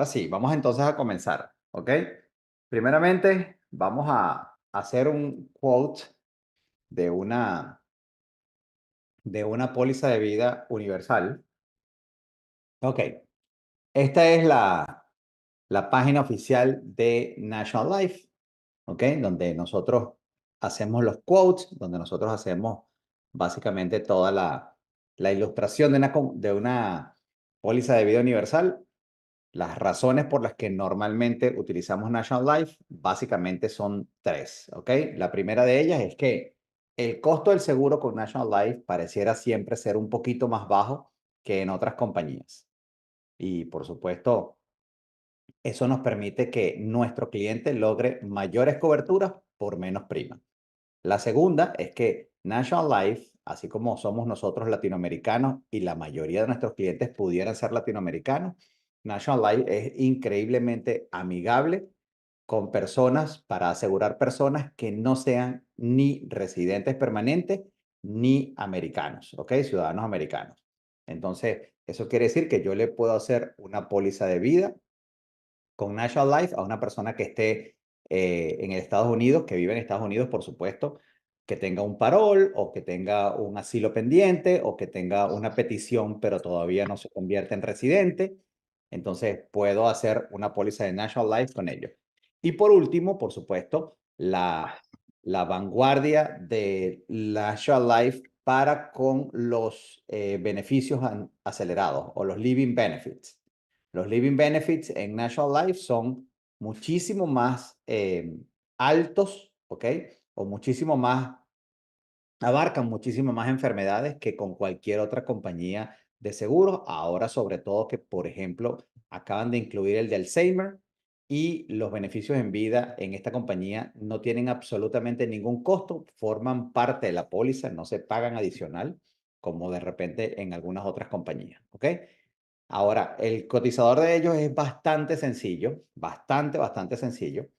Ahora sí, vamos entonces a comenzar, ¿ok? Primeramente, vamos a hacer un quote de una póliza de vida universal. Ok, esta es la página oficial de National Life, ¿ok? Donde nosotros hacemos los quotes, donde nosotros hacemos básicamente toda la ilustración de una póliza de vida universal. Las razones por las que normalmente utilizamos National Life básicamente son tres, ¿ok? La primera de ellas es que el costo del seguro con National Life pareciera siempre ser un poquito más bajo que en otras compañías. Y por supuesto, eso nos permite que nuestro cliente logre mayores coberturas por menos prima. La segunda es que National Life, así como somos nosotros latinoamericanos y la mayoría de nuestros clientes pudieran ser latinoamericanos, National Life es increíblemente amigable con personas para asegurar personas que no sean ni residentes permanentes ni americanos, ¿ok? Ciudadanos americanos. Entonces, eso quiere decir que yo le puedo hacer una póliza de vida con National Life a una persona que esté en Estados Unidos, que vive en Estados Unidos, por supuesto, que tenga un parol o que tenga un asilo pendiente o que tenga una petición, pero todavía no se convierte en residente. Entonces, puedo hacer una póliza de National Life con ellos. Y por último, por supuesto, la vanguardia de National Life para con los beneficios acelerados o los living benefits. Los living benefits en National Life son muchísimo más altos, ¿ok? O muchísimo más, abarcan muchísimo más enfermedades que con cualquier otra compañía de seguros. Ahora, sobre todo que, por ejemplo, acaban de incluir el de Alzheimer y los beneficios en vida en esta compañía no tienen absolutamente ningún costo, forman parte de la póliza, no se pagan adicional, como de repente en algunas otras compañías, ¿ok? Ahora, el cotizador de ellos es bastante sencillo, bastante sencillo.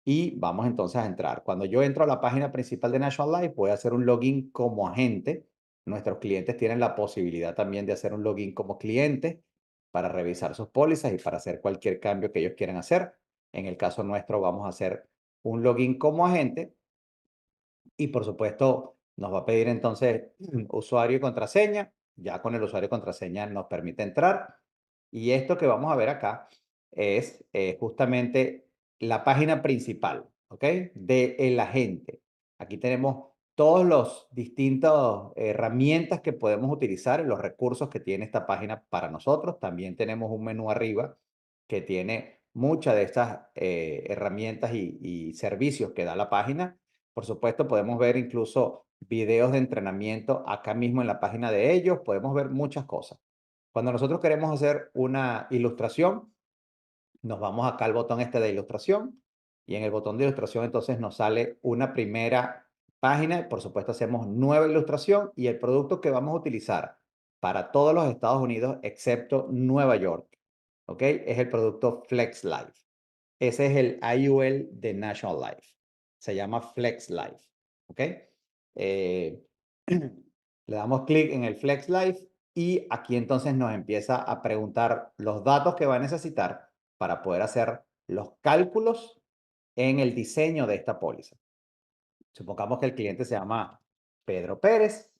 Y vamos entonces a entrar. Cuando yo entro a la página principal de National Life, voy a hacer un login como agente. Nuestros clientes tienen la posibilidad también de hacer un login como cliente para revisar sus pólizas y para hacer cualquier cambio que ellos quieran hacer. En el caso nuestro, vamos a hacer un login como agente y por supuesto nos va a pedir entonces usuario y contraseña. Ya con el usuario y contraseña nos permite entrar. Y esto que vamos a ver acá es justamente la página principal, ¿ok? De el agente. Aquí tenemos todos los distintas herramientas que podemos utilizar y los recursos que tiene esta página para nosotros. También tenemos un menú arriba que tiene muchas de estas herramientas y servicios que da la página. Por supuesto, podemos ver incluso videos de entrenamiento acá mismo en la página de ellos. Podemos ver muchas cosas. Cuando nosotros queremos hacer una ilustración, nos vamos acá al botón este de ilustración y en el botón de ilustración entonces nos sale una primera página. Por supuesto, hacemos nueva ilustración y el producto que vamos a utilizar para todos los Estados Unidos excepto Nueva York, ¿ok? Es el producto Flex Life. Ese es el IUL de National Life. Se llama Flex Life, ¿ok? Eh, le damos clic en el Flex Life y aquí entonces nos empieza a preguntar los datos que va a necesitar para poder hacer los cálculos en el diseño de esta póliza. Supongamos que el cliente se llama Pedro Pérez.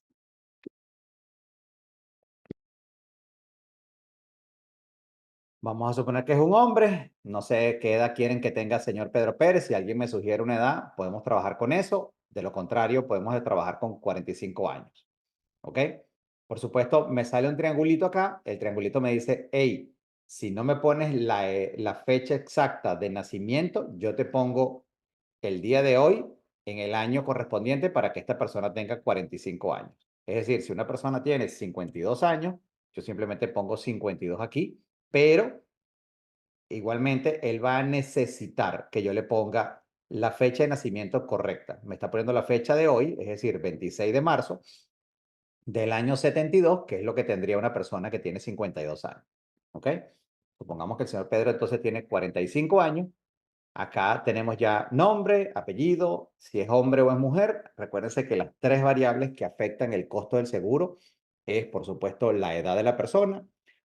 Vamos a suponer que es un hombre. No sé qué edad quieren que tenga el señor Pedro Pérez. Si alguien me sugiere una edad, podemos trabajar con eso. De lo contrario, podemos trabajar con 45 años. ¿Ok? Por supuesto, me sale un triangulito acá. El triangulito me dice, hey, si no me pones la fecha exacta de nacimiento, yo te pongo el día de hoy en el año correspondiente para que esta persona tenga 45 años. Es decir, si una persona tiene 52 años, yo simplemente pongo 52 aquí, pero igualmente él va a necesitar que yo le ponga la fecha de nacimiento correcta. Me está poniendo la fecha de hoy, es decir, 26 de marzo del año 72, que es lo que tendría una persona que tiene 52 años. ¿Ok? Supongamos que el señor Pedro entonces tiene 45 años. Acá tenemos ya nombre, apellido, si es hombre o es mujer. Recuérdense que las tres variables que afectan el costo del seguro es, por supuesto, la edad de la persona,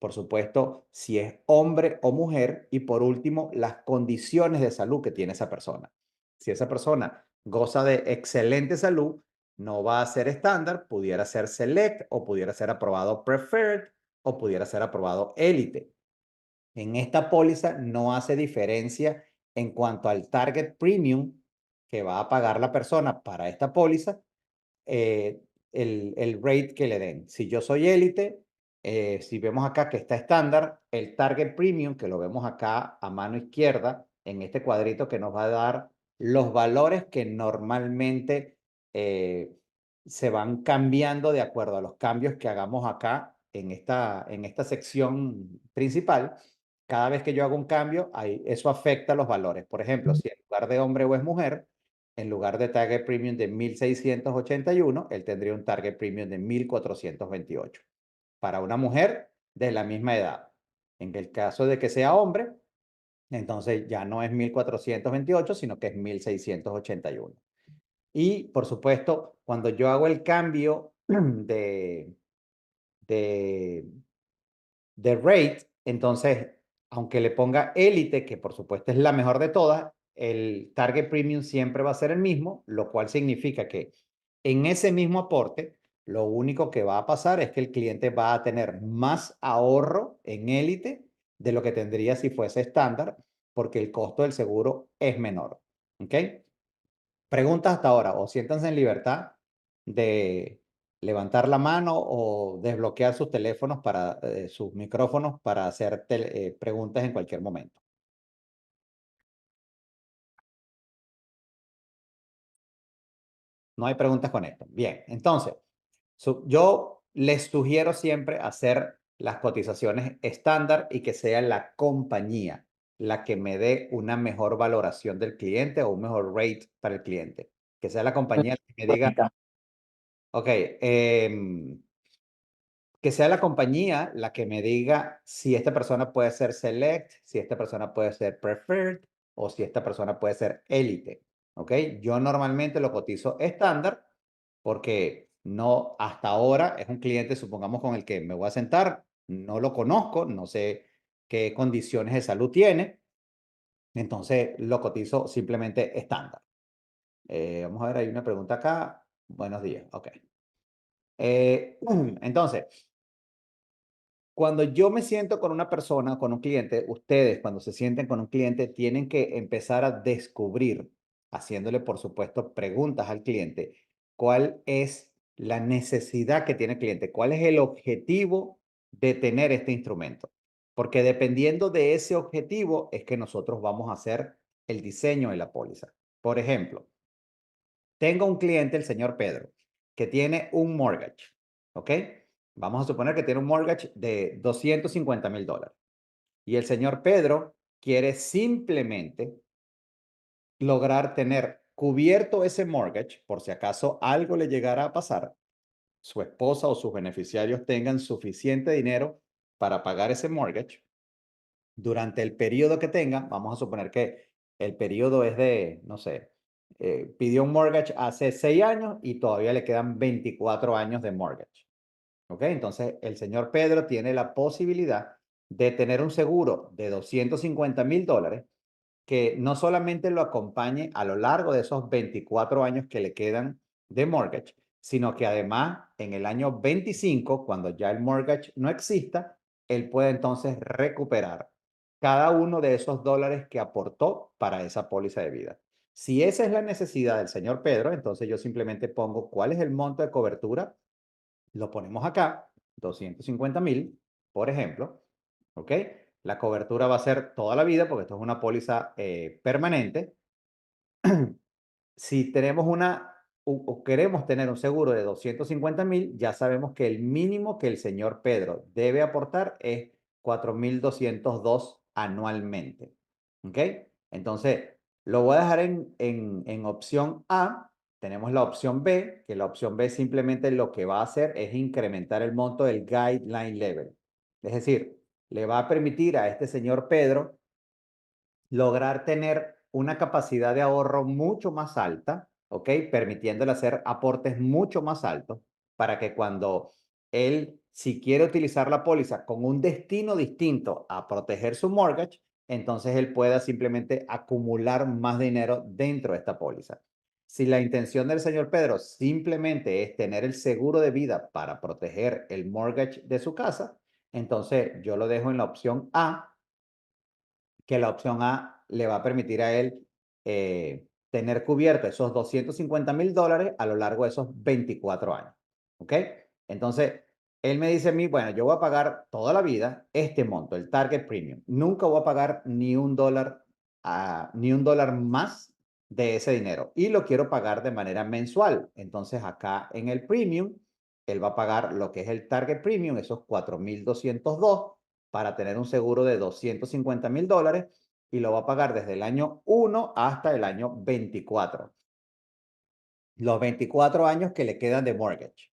por supuesto, si es hombre o mujer y por último, las condiciones de salud que tiene esa persona. Si esa persona goza de excelente salud, no va a ser estándar, pudiera ser select o pudiera ser aprobado preferred o pudiera ser aprobado élite. En esta póliza no hace diferencia en cuanto al target premium que va a pagar la persona para esta póliza, eh, el rate que le den. Si yo soy élite, si vemos acá que está estándar, el target premium, que lo vemos acá a mano izquierda, en este cuadrito que nos va a dar los valores que normalmente eh, se van cambiando de acuerdo a los cambios que hagamos acá en esta sección principal. Cada vez que yo hago un cambio, eso afecta los valores. Por ejemplo, si en lugar de hombre o es mujer, en lugar de target premium de 1.681, él tendría un target premium de 1.428. Para una mujer de la misma edad. En el caso de que sea hombre, entonces ya no es 1.428, sino que es 1.681. Y por supuesto, cuando yo hago el cambio de, de rate, entonces, aunque le ponga élite, que por supuesto es la mejor de todas, el target premium siempre va a ser el mismo, lo cual significa que en ese mismo aporte, lo único que va a pasar es que el cliente va a tener más ahorro en élite de lo que tendría si fuese estándar, porque el costo del seguro es menor. ¿Ok? Preguntas hasta ahora, o siéntanse en libertad de levantar la mano o desbloquear sus teléfonos para sus micrófonos para hacer preguntas en cualquier momento. No hay preguntas con esto. Bien, entonces, yo les sugiero siempre hacer las cotizaciones estándar y que sea la compañía la que me dé una mejor valoración del cliente o un mejor rate para el cliente. Que sea la compañía la que me diga, ok, que sea la compañía la que me diga si esta persona puede ser select, si esta persona puede ser preferred o si esta persona puede ser élite. ¿Ok? Yo normalmente lo cotizo estándar porque no, hasta ahora es un cliente, supongamos, con el que me voy a sentar, no lo conozco, no sé qué condiciones de salud tiene, entonces lo cotizo simplemente estándar. Vamos a ver, hay una pregunta acá. Buenos días, ok. Entonces, cuando yo me siento con una persona, con un cliente, ustedes cuando se sienten con un cliente tienen que empezar a descubrir, haciéndole por supuesto preguntas al cliente, cuál es la necesidad que tiene el cliente, cuál es el objetivo de tener este instrumento. Porque dependiendo de ese objetivo es que nosotros vamos a hacer el diseño de la póliza. Por ejemplo, tengo un cliente, el señor Pedro, que tiene un mortgage, ¿ok? Vamos a suponer que tiene un mortgage de $250,000. Y el señor Pedro quiere simplemente lograr tener cubierto ese mortgage por si acaso algo le llegara a pasar, su esposa o sus beneficiarios tengan suficiente dinero para pagar ese mortgage durante el periodo que tenga. Vamos a suponer que el periodo es de, no sé, pidió un mortgage hace 6 años y todavía le quedan 24 años de mortgage. ¿Ok? Entonces, el señor Pedro tiene la posibilidad de tener un seguro de $250,000 que no solamente lo acompañe a lo largo de esos 24 años que le quedan de mortgage, sino que además en el año 25, cuando ya el mortgage no exista, él puede entonces recuperar cada uno de esos dólares que aportó para esa póliza de vida. Si esa es la necesidad del señor Pedro, entonces yo simplemente pongo cuál es el monto de cobertura, lo ponemos acá, 250,000, por ejemplo, ¿ok? La cobertura va a ser toda la vida porque esto es una póliza permanente. Si tenemos o queremos tener un seguro de 250,000, ya sabemos que el mínimo que el señor Pedro debe aportar es 4,202 anualmente. ¿Ok? Entonces, lo voy a dejar en opción A. Tenemos la opción B, que la opción B simplemente lo que va a hacer es incrementar el monto del guideline level. Es decir, le va a permitir a este señor Pedro lograr tener una capacidad de ahorro mucho más alta, ¿ok? Permitiéndole hacer aportes mucho más altos para que cuando él Si quiere utilizar la póliza con un destino distinto a proteger su mortgage, entonces él pueda simplemente acumular más dinero dentro de esta póliza. Si la intención del señor Pedro simplemente es tener el seguro de vida para proteger el mortgage de su casa, entonces yo lo dejo en la opción A, que la opción A le va a permitir a él tener cubierto esos $250,000 a lo largo de esos 24 años. ¿Ok? Entonces, él me dice a mí, bueno, yo voy a pagar toda la vida este monto, el Target Premium. Nunca voy a pagar ni un dólar, ni un dólar más de ese dinero y lo quiero pagar de manera mensual. Entonces, acá en el Premium, él va a pagar lo que es el Target Premium, esos 4,202 para tener un seguro de $250,000 y lo va a pagar desde el año 1 hasta el año 24. Los 24 años que le quedan de mortgage.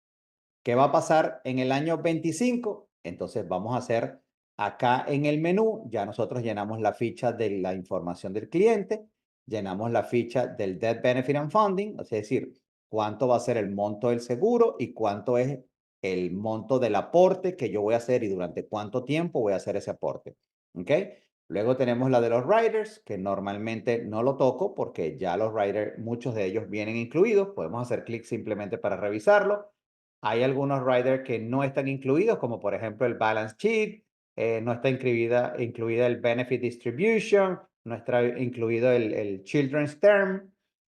¿Qué va a pasar en el año 25? Entonces vamos a hacer acá en el menú, ya nosotros llenamos la ficha de la información del cliente, llenamos la ficha del Death Benefit and Funding, es decir, cuánto va a ser el monto del seguro y cuánto es el monto del aporte que yo voy a hacer y durante cuánto tiempo voy a hacer ese aporte. ¿Ok? Luego tenemos la de los riders, que normalmente no lo toco porque ya los riders, muchos de ellos vienen incluidos. Podemos hacer clic simplemente para revisarlo. Hay algunos riders que no están incluidos, como por ejemplo el balance sheet, no está incluida el benefit distribution, no está incluido el children's term,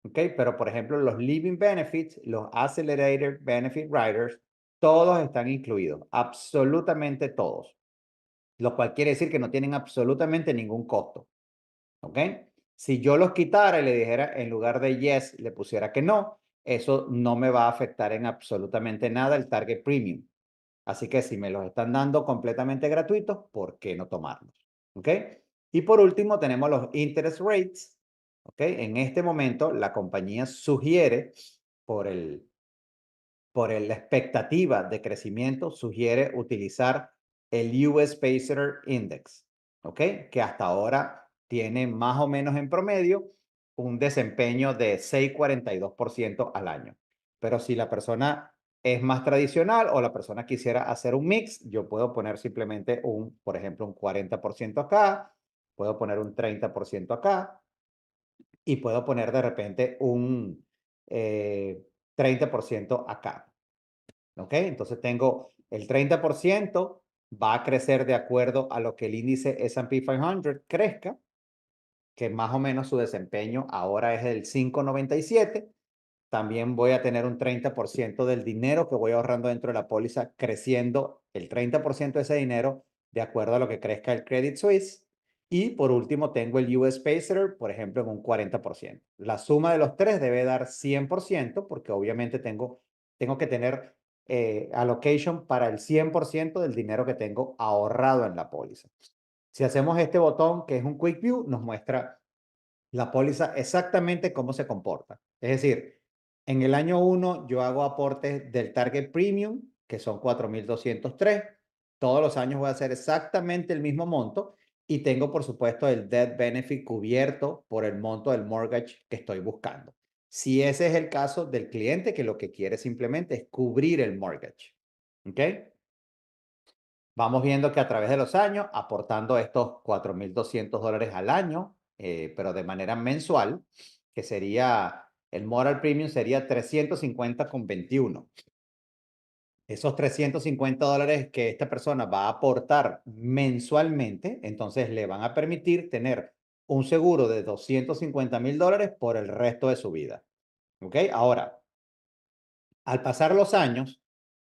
¿ok? Pero por ejemplo los living benefits, los accelerated benefit riders, todos están incluidos, absolutamente todos, lo cual quiere decir que no tienen absolutamente ningún costo, ¿ok? Si yo los quitara y le dijera en lugar de yes, le pusiera que no, eso no me va a afectar en absolutamente nada el Target Premium. Así que si me los están dando completamente gratuitos, ¿por qué no tomarlos? ¿Ok? Y por último tenemos los interest rates. ¿Ok? En este momento la compañía sugiere por la expectativa de crecimiento, sugiere utilizar el US Pacer Index, ¿ok? Que hasta ahora tiene más o menos en promedio un desempeño de 6,42% al año. Pero si la persona es más tradicional o la persona quisiera hacer un mix, yo puedo poner simplemente por ejemplo, un 40% acá, puedo poner un 30% acá y puedo poner de repente un 30% acá. ¿Ok? Entonces tengo el 30% va a crecer de acuerdo a lo que el índice S&P 500 crezca, que más o menos su desempeño ahora es el 5,97. También voy a tener un 30% del dinero que voy ahorrando dentro de la póliza creciendo el 30% de ese dinero de acuerdo a lo que crezca el Credit Suisse. Y por último tengo el US Pacer, por ejemplo, en un 40%. La suma de los tres debe dar 100% porque obviamente tengo que tener allocation para el 100% del dinero que tengo ahorrado en la póliza. Si hacemos este botón que es un Quick View, nos muestra la póliza exactamente cómo se comporta. Es decir, en el año 1 yo hago aportes del Target Premium, que son 4,203. Todos los años voy a hacer exactamente el mismo monto y tengo, por supuesto, el Death Benefit cubierto por el monto del mortgage que estoy buscando. Si ese es el caso del cliente que lo que quiere simplemente es cubrir el mortgage. ¿Ok? Vamos viendo que a través de los años, aportando estos $4,200 al año, pero de manera mensual, que sería, el Moral Premium sería 350,21. Esos $350 que esta persona va a aportar mensualmente, entonces le van a permitir tener un seguro de $250,000 por el resto de su vida. ¿Ok? Ahora, al pasar los años,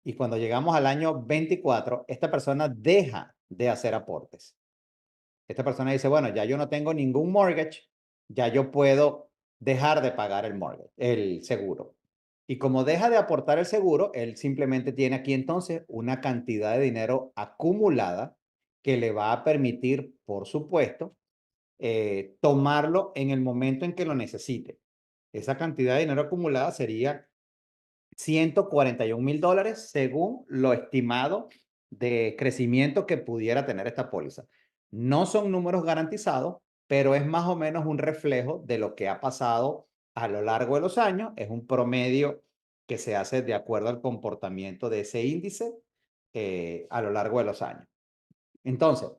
y cuando llegamos al año 24, esta persona deja de hacer aportes. Esta persona dice, bueno, ya yo no tengo ningún mortgage, ya yo puedo dejar de pagar el mortgage, el seguro. Y como deja de aportar el seguro, él simplemente tiene aquí entonces una cantidad de dinero acumulada que le va a permitir, por supuesto, tomarlo en el momento en que lo necesite. Esa cantidad de dinero acumulada sería $141,000 según lo estimado de crecimiento que pudiera tener esta póliza. No son números garantizados, pero es más o menos un reflejo de lo que ha pasado a lo largo de los años. Es un promedio que se hace de acuerdo al comportamiento de ese índice a lo largo de los años. Entonces,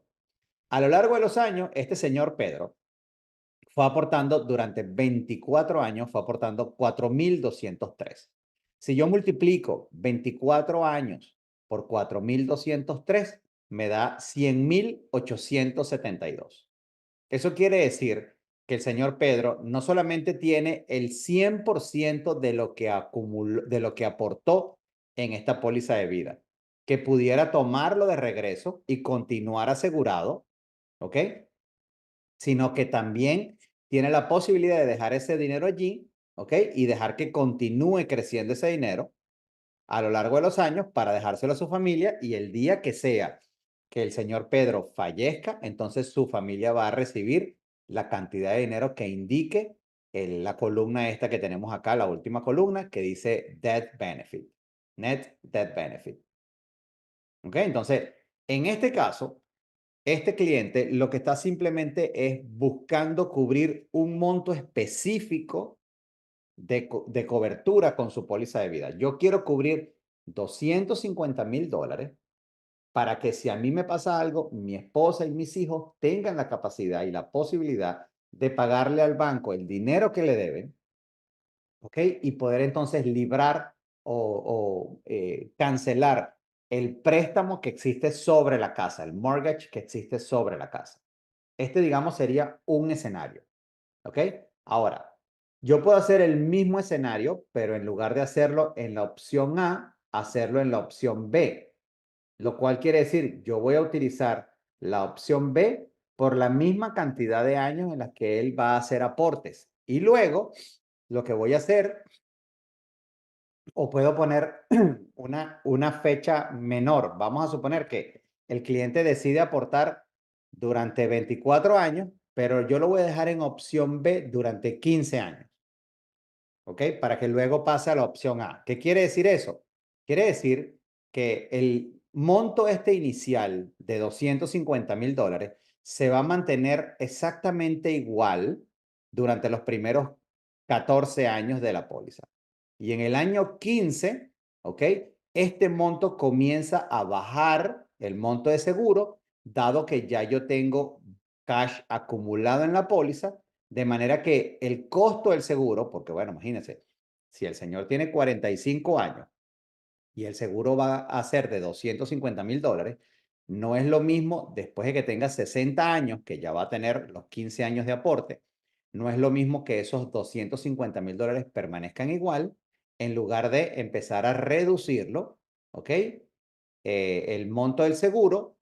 a lo largo de los años, este señor Pedro fue aportando durante 24 años, fue aportando 4.203. Si yo multiplico 24 años por 4.203, me da 100.872. Eso quiere decir que el señor Pedro no solamente tiene el 100% de lo que acumuló, de lo que aportó en esta póliza de vida, que pudiera tomarlo de regreso y continuar asegurado, ¿ok? Sino que también tiene la posibilidad de dejar ese dinero allí, ¿ok? Y dejar que continúe creciendo ese dinero a lo largo de los años para dejárselo a su familia y el día que sea que el señor Pedro fallezca, entonces su familia va a recibir la cantidad de dinero que indique la columna esta que tenemos acá, la última columna, que dice Death Benefit, Net Death Benefit. ¿Ok? Entonces, en este caso, este cliente lo que está simplemente es buscando cubrir un monto específico de cobertura con su póliza de vida. Yo quiero cubrir $250,000 para que si a mí me pasa algo, mi esposa y mis hijos tengan la capacidad y la posibilidad de pagarle al banco el dinero que le deben, ¿ok? Y poder entonces librar o cancelar el préstamo que existe sobre la casa, el mortgage que existe sobre la casa. Este, digamos, sería un escenario, ¿ok? Ahora, yo puedo hacer el mismo escenario, pero en lugar de hacerlo en la opción A, hacerlo en la opción B, lo cual quiere decir, yo voy a utilizar la opción B por la misma cantidad de años en las que él va a hacer aportes. Y luego, lo que voy a hacer, o puedo poner una fecha menor. Vamos a suponer que el cliente decide aportar durante 24 años, pero yo lo voy a dejar en opción B durante 15 años. ¿Ok? Para que luego pase a la opción A. ¿Qué quiere decir eso? Quiere decir que el monto este inicial de $250,000 se va a mantener exactamente igual durante los primeros 14 años de la póliza. Y en el año 15, ¿ok? Este monto comienza a bajar el monto de seguro, dado que ya yo tengo cash acumulado en la póliza, de manera que el costo del seguro, porque bueno, imagínense, si el señor tiene 45 años y el seguro va a ser de $250,000, no es lo mismo después de que tenga 60 años, que ya va a tener los 15 años de aporte, no es lo mismo que esos $250,000 permanezcan igual, en lugar de empezar a reducirlo, ¿ok? El monto del seguro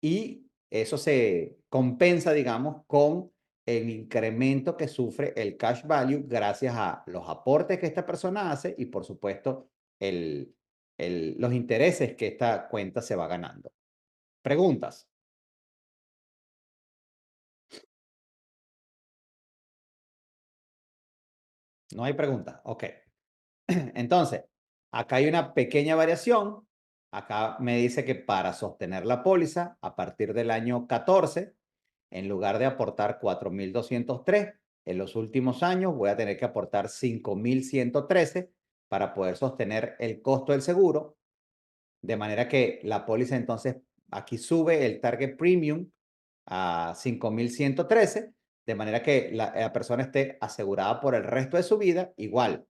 y eso se compensa, digamos, con el incremento que sufre el cash value gracias a los aportes que esta persona hace y, por supuesto, los intereses que esta cuenta se va ganando. Preguntas. No hay preguntas. Ok. Entonces, acá hay una pequeña variación. Acá me dice que para sostener la póliza a partir del año 14, en lugar de aportar 4.203, en los últimos años voy a tener que aportar 5.113 para poder sostener el costo del seguro. De manera que la póliza entonces aquí sube el target premium a 5.113, de manera que la persona esté asegurada por el resto de su vida. Igual,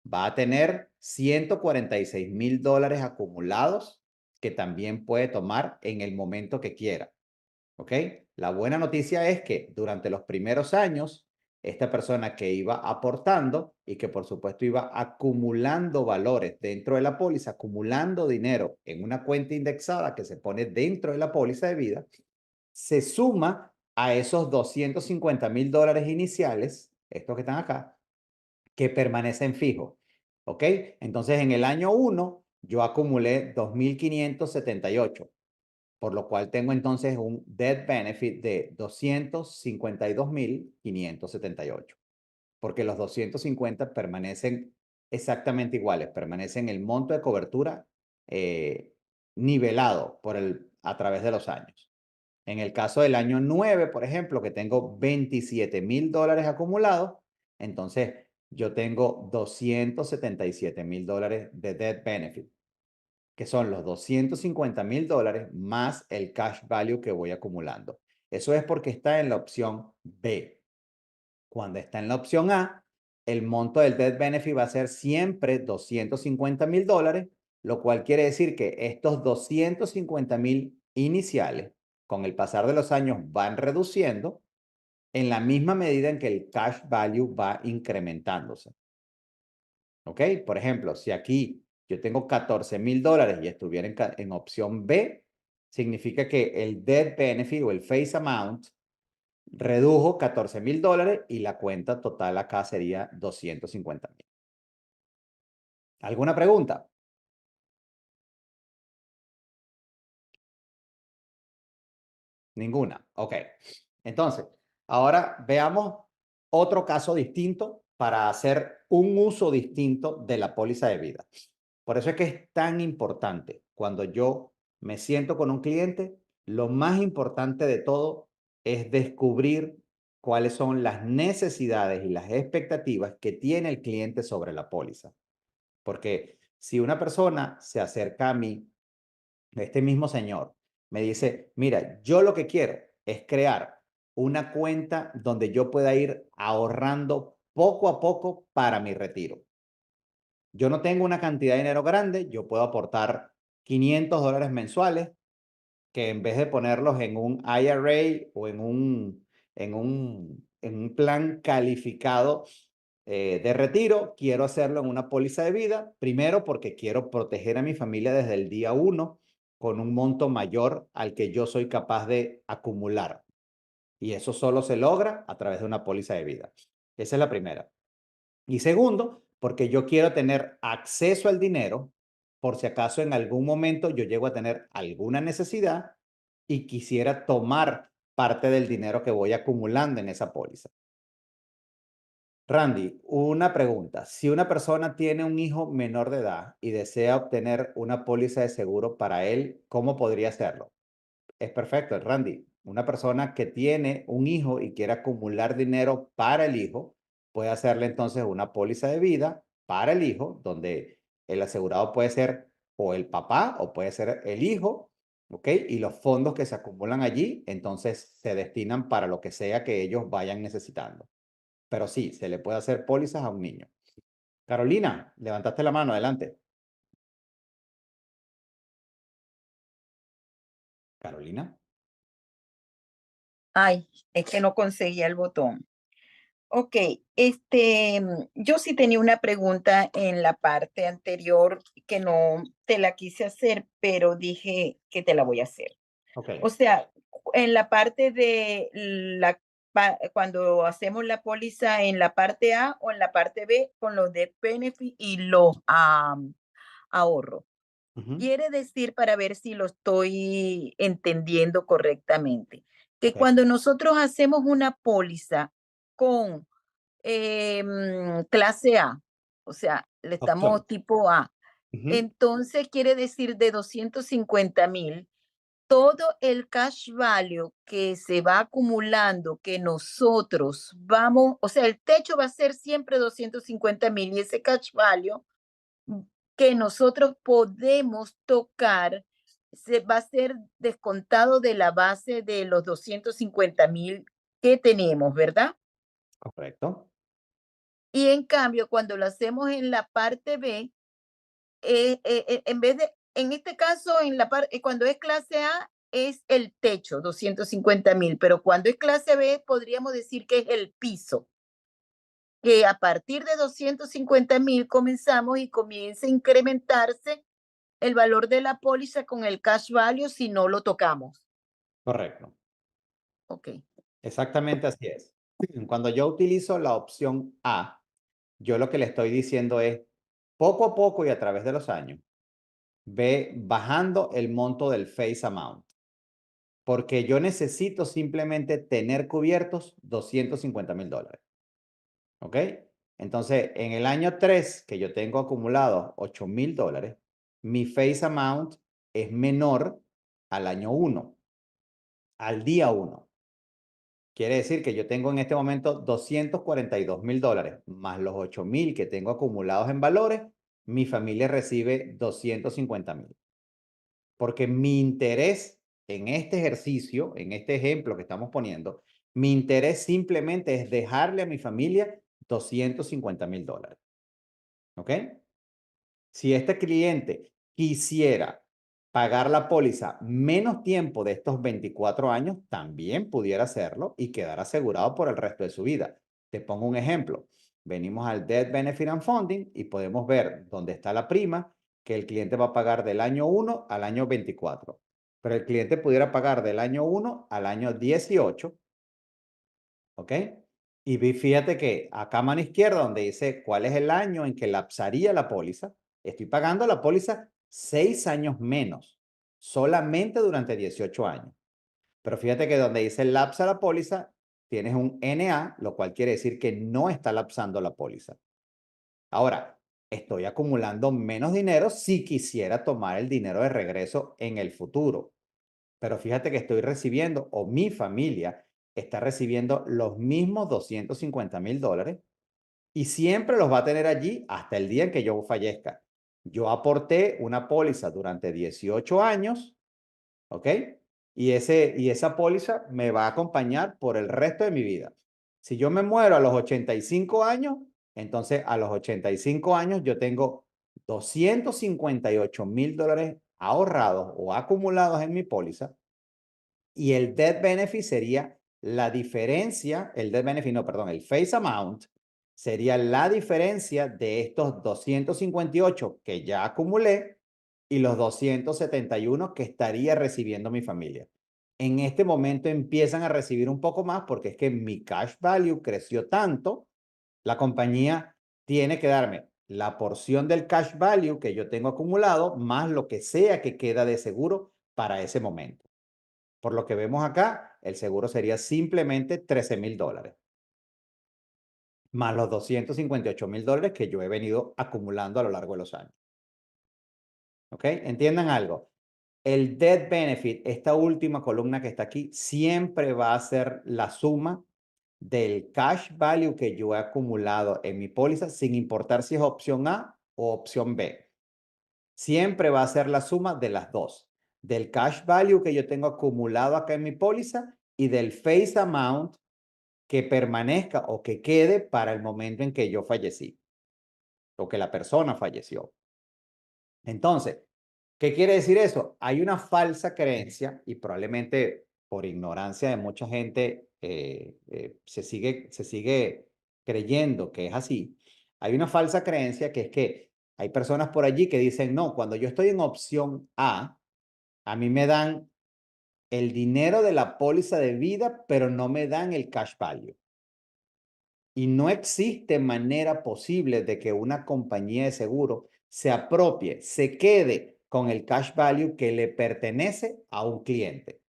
va a tener $146,000 acumulados que también puede tomar en el momento que quiera. ¿Ok? La buena noticia es que durante los primeros años, esta persona que iba aportando y que por supuesto iba acumulando valores dentro de la póliza, acumulando dinero en una cuenta indexada que se pone dentro de la póliza de vida, se suma a esos $250,000 iniciales, estos que están acá, que permanecen fijos. ¿Ok? Entonces en el año 1 yo acumulé 2.578, por lo cual tengo entonces un death benefit de 252,578, porque los 250 permanecen exactamente iguales, permanecen el monto de cobertura nivelado a través de los años. En el caso del año 9, por ejemplo, que tengo $27,000 acumulados, entonces yo tengo $277,000 de death benefit. que son los $250,000 más el cash value que voy acumulando. Eso es porque está en la opción B. Cuando está en la opción A, el monto del death benefit va a ser siempre $250,000, lo cual quiere decir que estos 250,000 iniciales, con el pasar de los años, van reduciendo en la misma medida en que el cash value va incrementándose. ¿Ok? Por ejemplo, si aquí yo tengo $14,000 y estuviera en opción B, significa que el death benefit o el face amount redujo $14,000 y la cuenta total acá sería 250,000. ¿Alguna pregunta? Ninguna. Ok. Entonces, ahora veamos otro caso distinto para hacer un uso distinto de la póliza de vida. Por eso es que es tan importante cuando yo me siento con un cliente, lo más importante de todo es descubrir cuáles son las necesidades y las expectativas que tiene el cliente sobre la póliza. Porque si una persona se acerca a mí, este mismo señor, me dice, mira, yo lo que quiero es crear una cuenta donde yo pueda ir ahorrando poco a poco para mi retiro. Yo no tengo una cantidad de dinero grande, yo puedo aportar $500 mensuales, que en vez de ponerlos en un IRA o en un plan calificado de retiro, quiero hacerlo en una póliza de vida, primero porque quiero proteger a mi familia desde el día uno con un monto mayor al que yo soy capaz de acumular. Y eso solo se logra a través de una póliza de vida. Esa es la primera. Y segundo, porque yo quiero tener acceso al dinero por si acaso en algún momento yo llego a tener alguna necesidad y quisiera tomar parte del dinero que voy acumulando en esa póliza. Randy, una pregunta. Si una persona tiene un hijo menor de edad y desea obtener una póliza de seguro para él, ¿cómo podría hacerlo? Es perfecto, Randy. Una persona que tiene un hijo y quiere acumular dinero para el hijo, puede hacerle entonces una póliza de vida para el hijo, donde el asegurado puede ser o el papá o puede ser el hijo, ¿ok? Y los fondos que se acumulan allí, entonces se destinan para lo que sea que ellos vayan necesitando. Pero sí, se le puede hacer pólizas a un niño. Carolina, levantaste la mano, adelante. Carolina. Ay, es que no conseguía el botón. Ok, yo sí tenía una pregunta en la parte anterior que no te la quise hacer, pero dije que te la voy a hacer. Ok. O sea, en la parte de cuando hacemos la póliza en la parte A o en la parte B con los de benefit y los ahorros. Ujú. Quiere decir, para ver si lo estoy entendiendo correctamente, que Ok. cuando nosotros hacemos una póliza con clase A, o sea, le Opción. estamos tipo A, Ujú. entonces quiere decir de 250,000, todo el cash value que se va acumulando, que nosotros vamos, o sea, el techo va a ser siempre 250,000 y ese cash value mm, que nosotros podemos tocar se va a ser descontado de la base de los 250,000 que tenemos, ¿verdad? Correcto. Y en cambio, cuando lo hacemos en la parte B, en vez de, en este caso, en la parte, cuando es clase A, es el techo, 250,000, pero cuando es clase B, podríamos decir que es el piso, que a partir de 250,000 comenzamos y comienza a incrementarse el valor de la póliza con el cash value si no lo tocamos. Correcto. Ok, Exactamente así es. Cuando yo utilizo la opción A, yo lo que le estoy diciendo es, poco a poco y a través de los años, ve bajando el monto del face amount, porque yo necesito simplemente tener cubiertos $250,000. ¿Ok? Entonces, en el año 3 que yo tengo acumulado $8,000, mi face amount es menor al año 1, al día 1. Quiere decir que yo tengo en este momento $242,000 más los 8,000 que tengo acumulados en valores, mi familia recibe $250,000. porque mi interés en este ejercicio, en este ejemplo que estamos poniendo, mi interés simplemente es dejarle a mi familia $250,000. ¿Ok? Si este cliente quisiera pagar la póliza menos tiempo de estos 24 años, también pudiera hacerlo y quedar asegurado por el resto de su vida. Te pongo un ejemplo. Venimos al Death Benefit and Funding y podemos ver dónde está la prima que el cliente va a pagar del año 1 al año 24. Pero el cliente pudiera pagar del año 1 al año 18. ¿Ok? Y fíjate que acá a mano izquierda, donde dice cuál es el año en que lapsaría la póliza, estoy pagando la póliza 6 años menos, solamente durante 18 años. Pero fíjate que donde dice lapsa la póliza, tienes un NA, lo cual quiere decir que no está lapsando la póliza. Ahora, estoy acumulando menos dinero si quisiera tomar el dinero de regreso en el futuro. Pero fíjate que estoy recibiendo, o mi familia está recibiendo los mismos $250,000 y siempre los va a tener allí hasta el día en que yo fallezca. Yo aporté una póliza durante 18 años, ¿ok? Y esa póliza me va a acompañar por el resto de mi vida. Si yo me muero a los 85 años, entonces a los 85 años yo tengo $258,000 ahorrados o acumulados en mi póliza y el death benefit sería la diferencia, el death benefit, no, perdón, el face amount sería la diferencia de estos 258 que ya acumulé y los 271 que estaría recibiendo mi familia. En este momento empiezan a recibir un poco más porque es que mi cash value creció tanto, la compañía tiene que darme la porción del cash value que yo tengo acumulado más lo que sea que queda de seguro para ese momento. Por lo que vemos acá, el seguro sería simplemente $13,000, más los $258,000 que yo he venido acumulando a lo largo de los años. ¿Ok? Entiendan algo. El death benefit, esta última columna que está aquí, siempre va a ser la suma del cash value que yo he acumulado en mi póliza, sin importar si es opción A o opción B. Siempre va a ser la suma de las dos, del cash value que yo tengo acumulado acá en mi póliza y del face amount que permanezca o que quede para el momento en que yo fallecí o que la persona falleció. Entonces, ¿qué quiere decir eso? Hay una falsa creencia y probablemente por ignorancia de mucha gente se sigue creyendo que es así. Hay una falsa creencia que es que hay personas por allí que dicen, no, cuando yo estoy en opción a mí me dan el dinero de la póliza de vida, pero no me dan el cash value. Y no existe manera posible de que una compañía de seguro se apropie, se quede con el cash value que le pertenece a un cliente.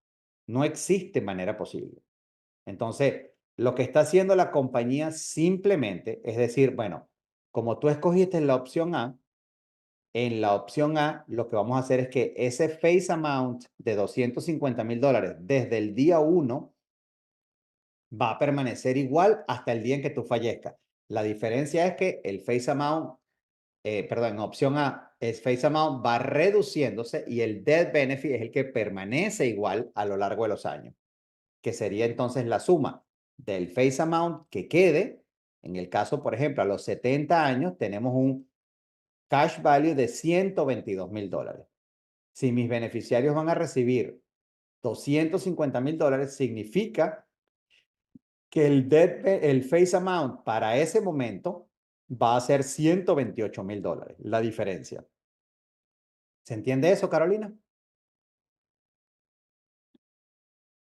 No existe manera posible. Entonces, lo que está haciendo la compañía simplemente es decir, bueno, como tú escogiste la opción A, en la opción A lo que vamos a hacer es que ese face amount de $250,000 desde el día 1 va a permanecer igual hasta el día en que tú fallezcas. La diferencia es que el face amount, perdón, en opción A, el face amount va reduciéndose y el death benefit es el que permanece igual a lo largo de los años, que sería entonces la suma del face amount que quede. En el caso, por ejemplo, a los 70 años tenemos un cash value de $122,000. Si mis beneficiarios van a recibir $250,000, significa que el face amount para ese momento va a ser $128,000, la diferencia. ¿Se entiende eso, Carolina?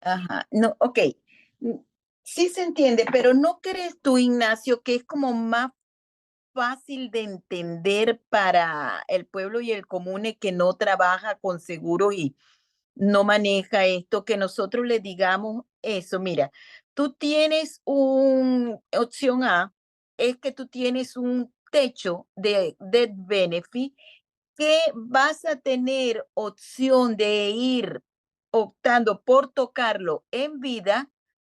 Ajá, no, ok. mm, Sí se entiende, pero ¿no crees tú, Ignacio, que es como más fácil de entender para el pueblo y el común que no trabaja con seguros y no maneja esto, que nosotros le digamos eso? Mira, tú tienes un opción A, es que tú tienes un techo de death benefit que vas a tener opción de ir optando por tocarlo en vida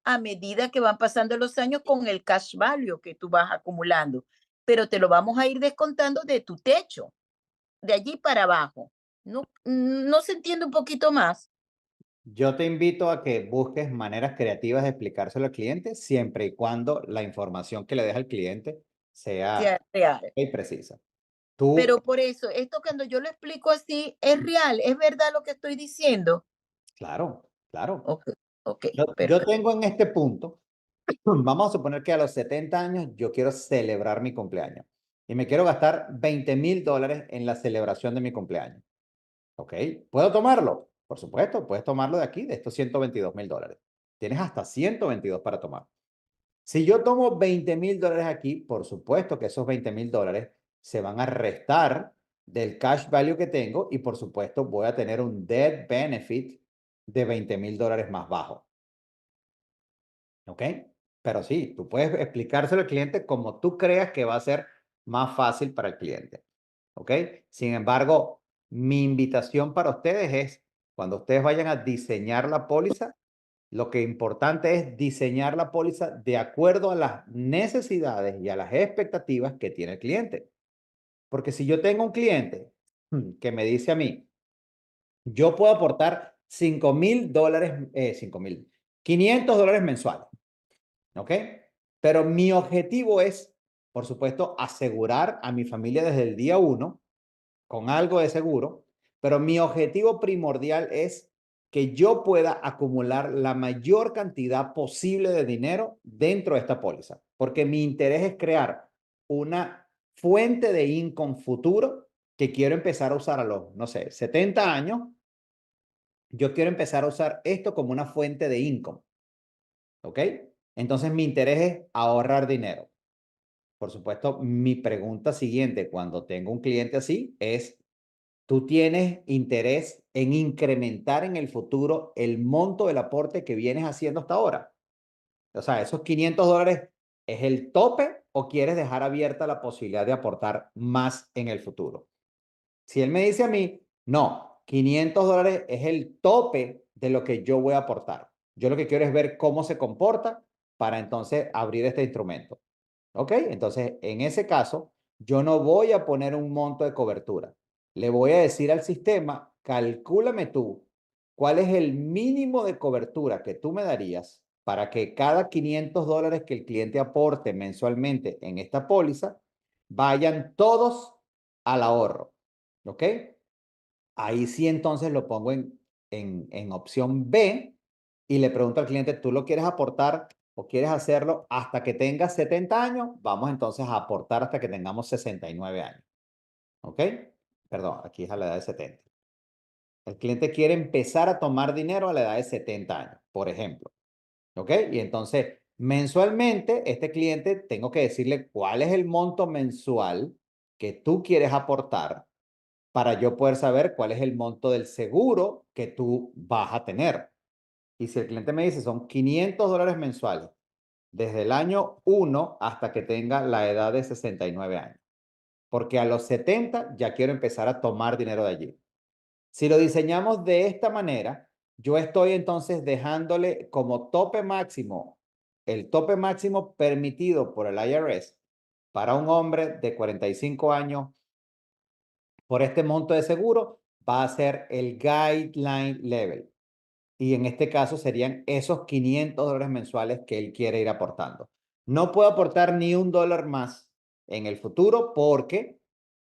a medida que van pasando los años con el cash value que tú vas acumulando, pero te lo vamos a ir descontando de tu techo, de allí para abajo. No se entiende un poquito más. Yo te invito a que busques maneras creativas de explicárselo al cliente, siempre y cuando la información que le deja al cliente sea Sea real. y precisa. Tú, Pero por eso, esto cuando yo lo explico así, es real, es verdad lo que estoy diciendo. claro, claro. Ok, ok, Yo perfecto. tengo en este punto, vamos a suponer que a los 70 años yo quiero celebrar mi cumpleaños y me quiero gastar $20,000 en la celebración de mi cumpleaños. ¿Ok? ¿Puedo tomarlo? Por supuesto, puedes tomarlo de aquí, de estos $122,000. Tienes hasta 122 para tomar. Si yo tomo $20,000 aquí, por supuesto que esos $20,000 se van a restar del cash value que tengo y por supuesto voy a tener un death benefit de $20,000 más bajo. ¿Ok? Pero sí, tú puedes explicárselo al cliente como tú creas que va a ser más fácil para el cliente. ¿Ok? Sin embargo, mi invitación para ustedes es, cuando ustedes vayan a diseñar la póliza, lo que importante es diseñar la póliza de acuerdo a las necesidades y a las expectativas que tiene el cliente. Porque si yo tengo un cliente que me dice a mí, yo puedo aportar $5,000, 5,000, $500 mensuales, ¿ok? Pero mi objetivo es, por supuesto, asegurar a mi familia desde el día uno con algo de seguro, pero mi objetivo primordial es que yo pueda acumular la mayor cantidad posible de dinero dentro de esta póliza, porque mi interés es crear una fuente de income futuro que quiero empezar a usar a los, no sé, 70 años. Yo quiero empezar a usar esto como una fuente de income, ¿ok? Entonces mi interés es ahorrar dinero. Por supuesto, mi pregunta siguiente cuando tengo un cliente así es, ¿tú tienes interés en incrementar en el futuro el monto del aporte que vienes haciendo hasta ahora? O sea, ¿esos $500 es el tope o quieres dejar abierta la posibilidad de aportar más en el futuro? Si él me dice a mí, no, $500 es el tope de lo que yo voy a aportar. Yo lo que quiero es ver cómo se comporta para entonces abrir este instrumento. ¿Ok? Entonces, en ese caso, yo no voy a poner un monto de cobertura. Le voy a decir al sistema, calcúlame tú cuál es el mínimo de cobertura que tú me darías para que cada $500 que el cliente aporte mensualmente en esta póliza vayan todos al ahorro. ¿Ok? Ahí sí entonces lo pongo en opción B y le pregunto al cliente, ¿tú lo quieres aportar o quieres hacerlo hasta que tengas 70 años? Vamos entonces a aportar hasta que tengamos 69 años. ¿Ok? Perdón, aquí es a la edad de 70. El cliente quiere empezar a tomar dinero a la edad de 70 años, por ejemplo. ¿Ok? Y entonces, mensualmente, este cliente tengo que decirle cuál es el monto mensual que tú quieres aportar para yo poder saber cuál es el monto del seguro que tú vas a tener. Y si el cliente me dice son $500 mensuales desde el año 1 hasta que tenga la edad de 69 años, porque a los 70 ya quiero empezar a tomar dinero de allí. Si lo diseñamos de esta manera, yo estoy entonces dejándole como tope máximo, el tope máximo permitido por el IRS para un hombre de 45 años por este monto de seguro va a ser el guideline level. Y en este caso serían esos $500 mensuales que él quiere ir aportando. No puedo aportar ni un dólar más en el futuro porque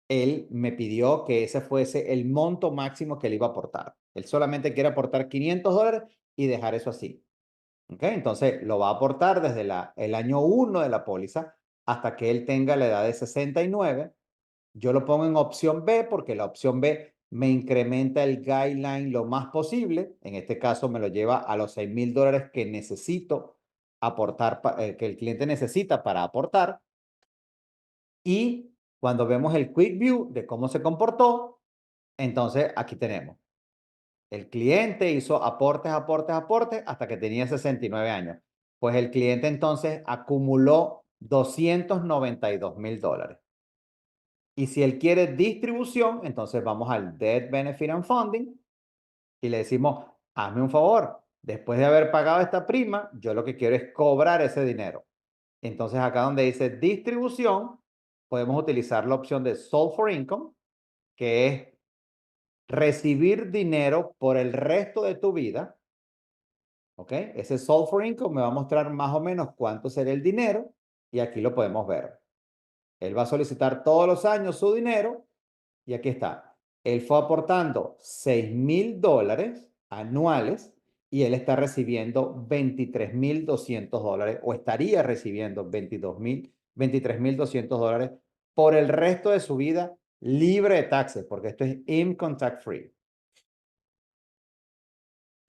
él me pidió que ese fuese el monto máximo que él iba a aportar. Él solamente quiere aportar $500 y dejar eso así. ¿Ok? Entonces lo va a aportar desde el año 1 de la póliza hasta que él tenga la edad de 69. Yo lo pongo en opción B porque la opción B me incrementa el guideline lo más posible. En este caso me lo lleva a los $6,000 que necesito aportar, que el cliente necesita para aportar. Y cuando vemos el quick view de cómo se comportó, entonces aquí tenemos. El cliente hizo aportes, aportes, aportes hasta que tenía 69 años. Pues el cliente entonces acumuló $292,000. Y si él quiere distribución, entonces vamos al Death Benefit and Funding y le decimos, hazme un favor, después de haber pagado esta prima, yo lo que quiero es cobrar ese dinero. Entonces acá donde dice distribución, podemos utilizar la opción de Solve for Income, que es recibir dinero por el resto de tu vida, ¿ok? Ese Solve for Income me va a mostrar más o menos cuánto sería el dinero y aquí lo podemos ver. Él va a solicitar todos los años su dinero y aquí está. Él fue aportando $6,000 anuales y él está recibiendo $23,200 o estaría recibiendo $23,200 por el resto de su vida libre de taxes, porque esto es income tax free.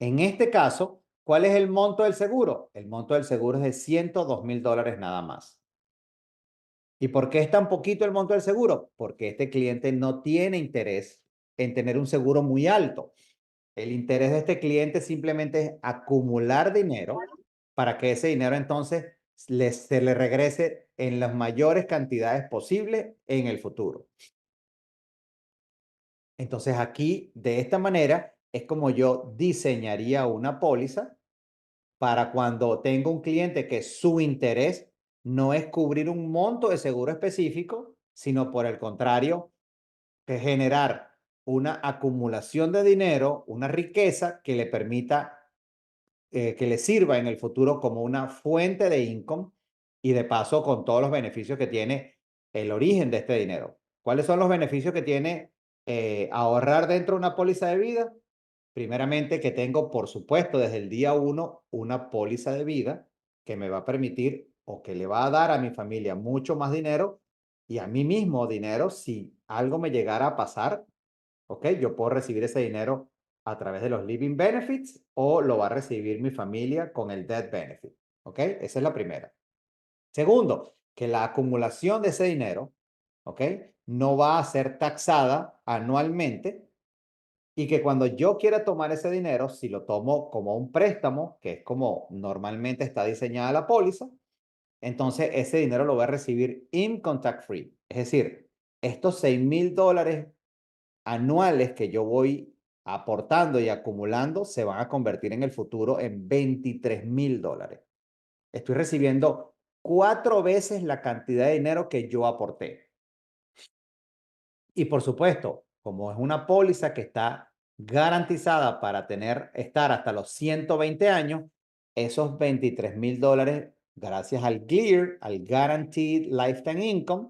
En este caso, ¿cuál es el monto del seguro? El monto del seguro es de $102,000 nada más. ¿Y por qué es tan poquito el monto del seguro? Porque este cliente no tiene interés en tener un seguro muy alto. El interés de este cliente simplemente es acumular dinero para que ese dinero entonces se le regrese en las mayores cantidades posibles en el futuro. Entonces aquí, de esta manera, es como yo diseñaría una póliza para cuando tengo un cliente que su interés no es cubrir un monto de seguro específico, sino por el contrario, que generar una acumulación de dinero, una riqueza que le permita, que le sirva en el futuro como una fuente de income y de paso con todos los beneficios que tiene el origen de este dinero. ¿Cuáles son los beneficios que tiene ahorrar dentro de una póliza de vida? Primeramente, que tengo, por supuesto, desde el día uno, una póliza de vida que me va a permitir o que le va a dar a mi familia mucho más dinero y a mí mismo dinero si algo me llegara a pasar, ¿ok? Yo puedo recibir ese dinero a través de los living benefits o lo va a recibir mi familia con el death benefit, ¿ok? Esa es la primera. Segundo, que la acumulación de ese dinero, ¿ok? No va a ser taxada anualmente y que cuando yo quiera tomar ese dinero, si lo tomo como un préstamo, que es como normalmente está diseñada la póliza, entonces ese dinero lo voy a recibir income tax free. Es decir, estos $6,000 anuales que yo voy aportando y acumulando se van a convertir en el futuro en $23,000. Estoy recibiendo 4 veces la cantidad de dinero que yo aporté. Y por supuesto, como es una póliza que está garantizada para estar hasta los 120 años, esos $23,000, gracias al GLIR, al Guaranteed Lifetime Income,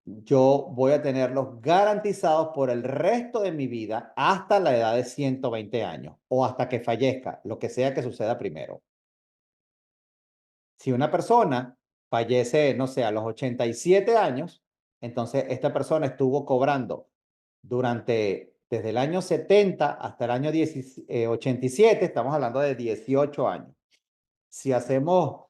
yo voy a tenerlos garantizados por el resto de mi vida hasta la edad de 120 años o hasta que fallezca, lo que sea que suceda primero. Si una persona fallece, no sé, a los 87 años, entonces esta persona estuvo cobrando desde el año 70 hasta el año 87, estamos hablando de 18 años. Si hacemos,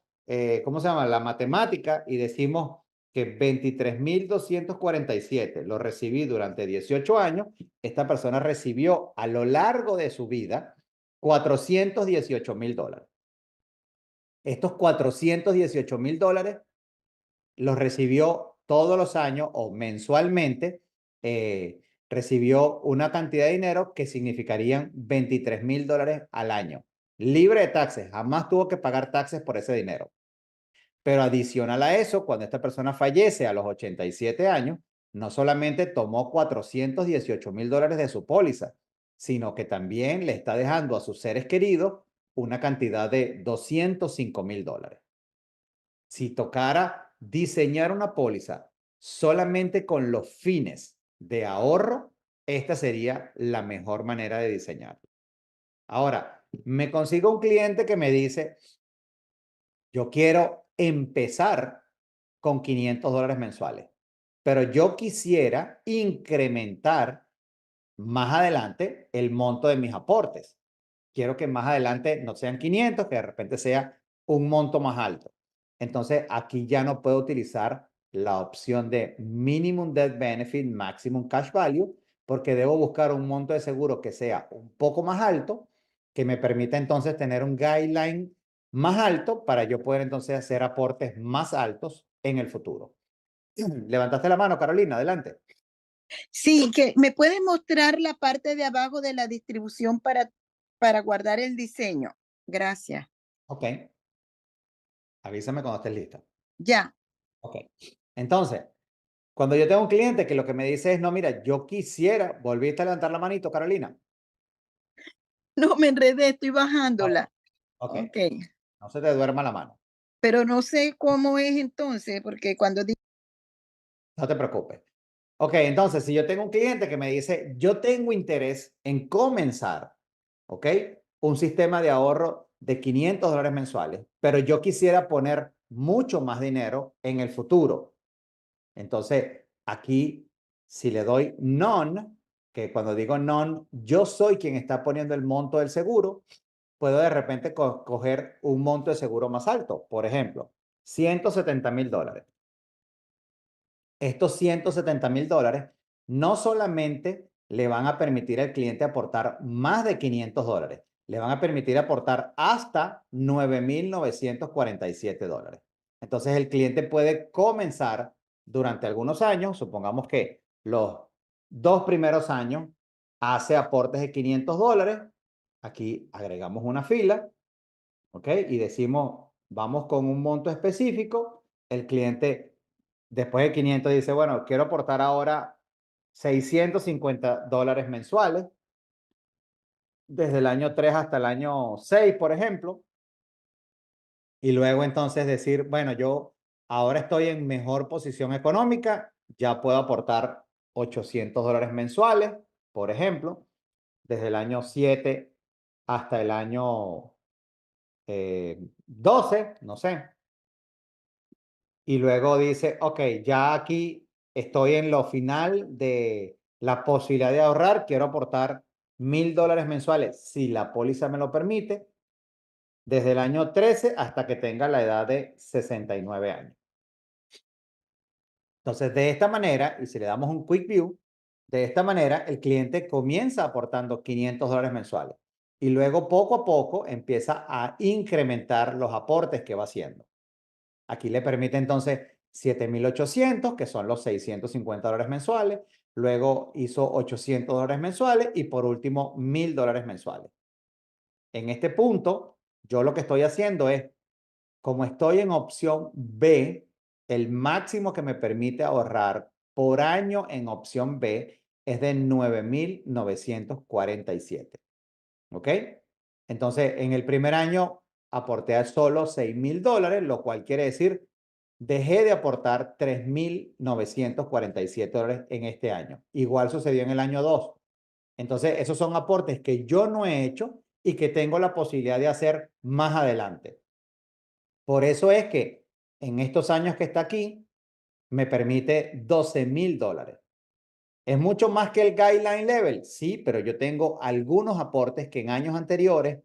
¿cómo se llama? La matemática y decimos que 23,247 lo recibí durante 18 años, esta persona recibió a lo largo de su vida $418,000. Estos $418,000 los recibió todos los años o mensualmente, recibió una cantidad de dinero que significarían $23,000 al año, libre de taxes, jamás tuvo que pagar taxes por ese dinero. Pero adicional a eso, cuando esta persona fallece a los 87 años, no solamente tomó $418,000 de su póliza, sino que también le está dejando a sus seres queridos una cantidad de $205,000. Si tocara diseñar una póliza solamente con los fines de ahorro, esta sería la mejor manera de diseñar. Ahora, me consigo un cliente que me dice, yo quiero empezar con $500 mensuales, pero yo quisiera incrementar más adelante el monto de mis aportes. Quiero que más adelante no sean 500, que de repente sea un monto más alto. Entonces, aquí ya no puedo utilizar la opción de Minimum Death Benefit, Maximum Cash Value, porque debo buscar un monto de seguro que sea un poco más alto, que me permita entonces tener un guideline más alto para yo poder entonces hacer aportes más altos en el futuro. Levantaste la mano, Carolina, adelante. Sí, que me puedes mostrar la parte de abajo de la distribución para guardar el diseño. Gracias. Ok, avísame cuando estés lista. Ya. Ok, entonces, Cuando yo tengo un cliente que lo que me dice es, no, mira, yo quisiera, volviste a levantar la manito, Carolina. No, me enredé, estoy Ok, bajándola. ok, Okey, no se te duerma la mano, pero no sé cómo es entonces, porque cuando di no te preocupes. Ok, entonces, si yo tengo un cliente que me dice, yo tengo interés en comenzar, ok, un sistema de ahorro de $500 mensuales, pero yo quisiera poner mucho más dinero en el futuro. Entonces, aquí, si le doy none, que cuando digo none, yo soy quien está poniendo el monto del seguro, puedo de repente coger un monto de seguro más alto. Por ejemplo, $170,000. Estos $170,000 no solamente le van a permitir al cliente aportar más de $500, le van a permitir aportar hasta $9,947. Entonces el cliente puede comenzar durante algunos años, supongamos que los 2 primeros años hace aportes de $500. Aquí agregamos una fila, ¿ok? Y decimos, vamos con un monto específico. El cliente, después de 500, dice, bueno, quiero aportar ahora $650 mensuales, desde el año 3 hasta el año 6, por ejemplo. Y luego entonces decir, bueno, yo ahora estoy en mejor posición económica, ya puedo aportar $800 mensuales, por ejemplo, desde el año 7 hasta el año 12, no sé. Y luego dice, ok, ya aquí estoy en lo final de la posibilidad de ahorrar, quiero aportar $1,000 mensuales, si la póliza me lo permite, desde el año 13 hasta que tenga la edad de 69 años. Entonces, de esta manera, y si le damos un quick view, de esta manera el cliente comienza aportando $500 mensuales y luego poco a poco empieza a incrementar los aportes que va haciendo. Aquí le permite entonces 7,800, que son los $650 mensuales. Luego hizo $800 mensuales y por último $1,000 mensuales. En este punto, yo lo que estoy haciendo es, como estoy en opción B, el máximo que me permite ahorrar por año en opción B es de 9,947. ¿Ok? Entonces, en el primer año aporté a solo $6,000, lo cual quiere decir dejé de aportar $3,947 en este año. Igual sucedió en el año 2. Entonces, esos son aportes que yo no he hecho y que tengo la posibilidad de hacer más adelante. Por eso es que en estos años que está aquí, me permite $12,000. ¿Es mucho más que el guideline level? Sí, pero yo tengo algunos aportes que en años anteriores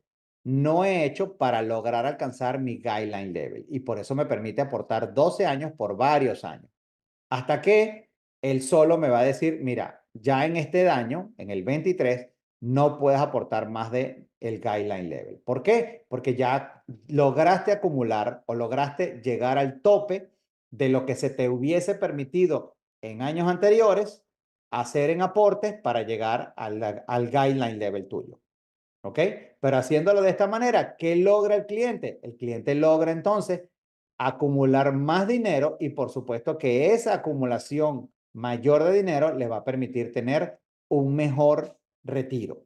no he hecho para lograr alcanzar mi guideline level. Y por eso me permite aportar 12 años por varios años. Hasta que él solo me va a decir, mira, ya en este año, en el 23, no puedes aportar más de el guideline level. ¿Por qué? Porque ya lograste acumular o lograste llegar al tope de lo que se te hubiese permitido en años anteriores hacer en aportes para llegar al guideline level tuyo. ¿Ok? Pero haciéndolo de esta manera, ¿qué logra el cliente? El cliente logra entonces acumular más dinero y por supuesto que esa acumulación mayor de dinero le va a permitir tener un mejor retiro.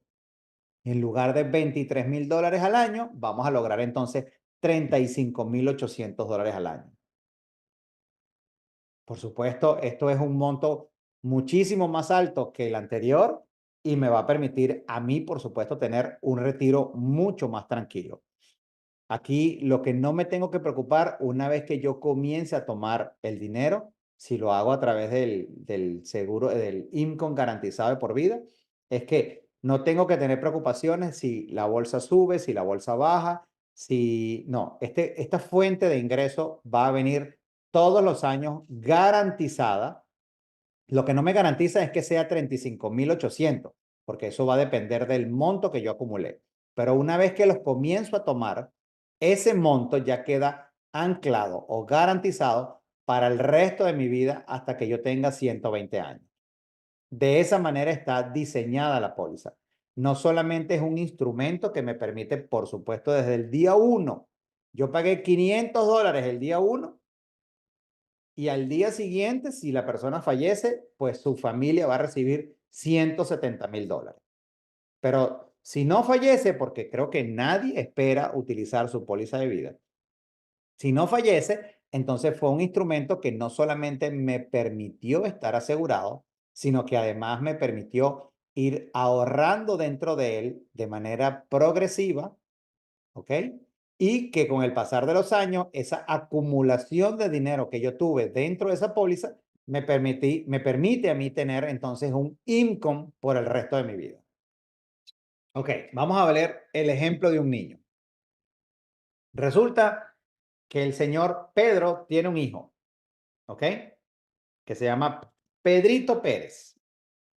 En lugar de $23,000 al año, vamos a lograr entonces $35,800 al año. Por supuesto, esto es un monto muchísimo más alto que el anterior y me va a permitir a mí, por supuesto, tener un retiro mucho más tranquilo. Aquí lo que no me tengo que preocupar una vez que yo comience a tomar el dinero, si lo hago a través del seguro, del income garantizado de por vida, es que no tengo que tener preocupaciones si la bolsa sube, si la bolsa baja, si no, esta fuente de ingreso va a venir todos los años garantizada. Lo que no me garantiza es que sea 35,800, porque eso va a depender del monto que yo acumulé. Pero una vez que los comienzo a tomar, ese monto ya queda anclado o garantizado para el resto de mi vida hasta que yo tenga 120 años. De esa manera está diseñada la póliza. No solamente es un instrumento que me permite, por supuesto, desde el día 1. Yo pagué $500 el día 1 y al día siguiente, si la persona fallece, pues su familia va a recibir $170,000. Pero si no fallece, porque creo que nadie espera utilizar su póliza de vida, si no fallece, entonces fue un instrumento que no solamente me permitió estar asegurado, sino que además me permitió ir ahorrando dentro de él de manera progresiva, ¿ok? Y que con el pasar de los años, esa acumulación de dinero que yo tuve dentro de esa póliza me permite a mí tener entonces un income por el resto de mi vida. Ok, vamos a ver el ejemplo de un niño. Resulta que el señor Pedro tiene un hijo, ¿ok? Que se llama Pedrito Pérez.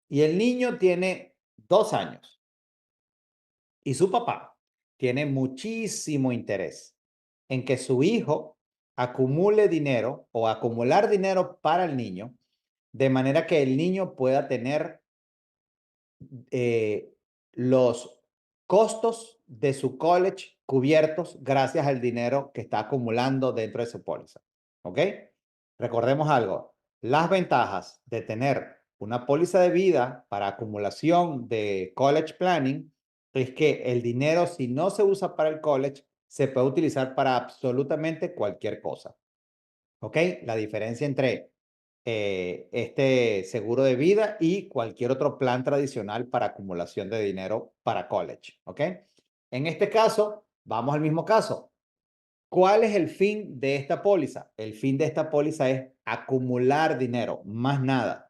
Y el niño tiene 2 años. Y su papá tiene muchísimo interés en que su hijo acumule dinero o acumular dinero para el niño, de manera que el niño pueda tener los costos de su college cubiertos gracias al dinero que está acumulando dentro de su póliza. ¿Ok? Recordemos algo, las ventajas de tener una póliza de vida para acumulación de college planning es que el dinero, si no se usa para el college, se puede utilizar para absolutamente cualquier cosa. ¿Ok? La diferencia entre este seguro de vida y cualquier otro plan tradicional para acumulación de dinero para college. ¿Ok? En este caso, vamos al mismo caso. ¿Cuál es el fin de esta póliza? El fin de esta póliza es acumular dinero, más nada.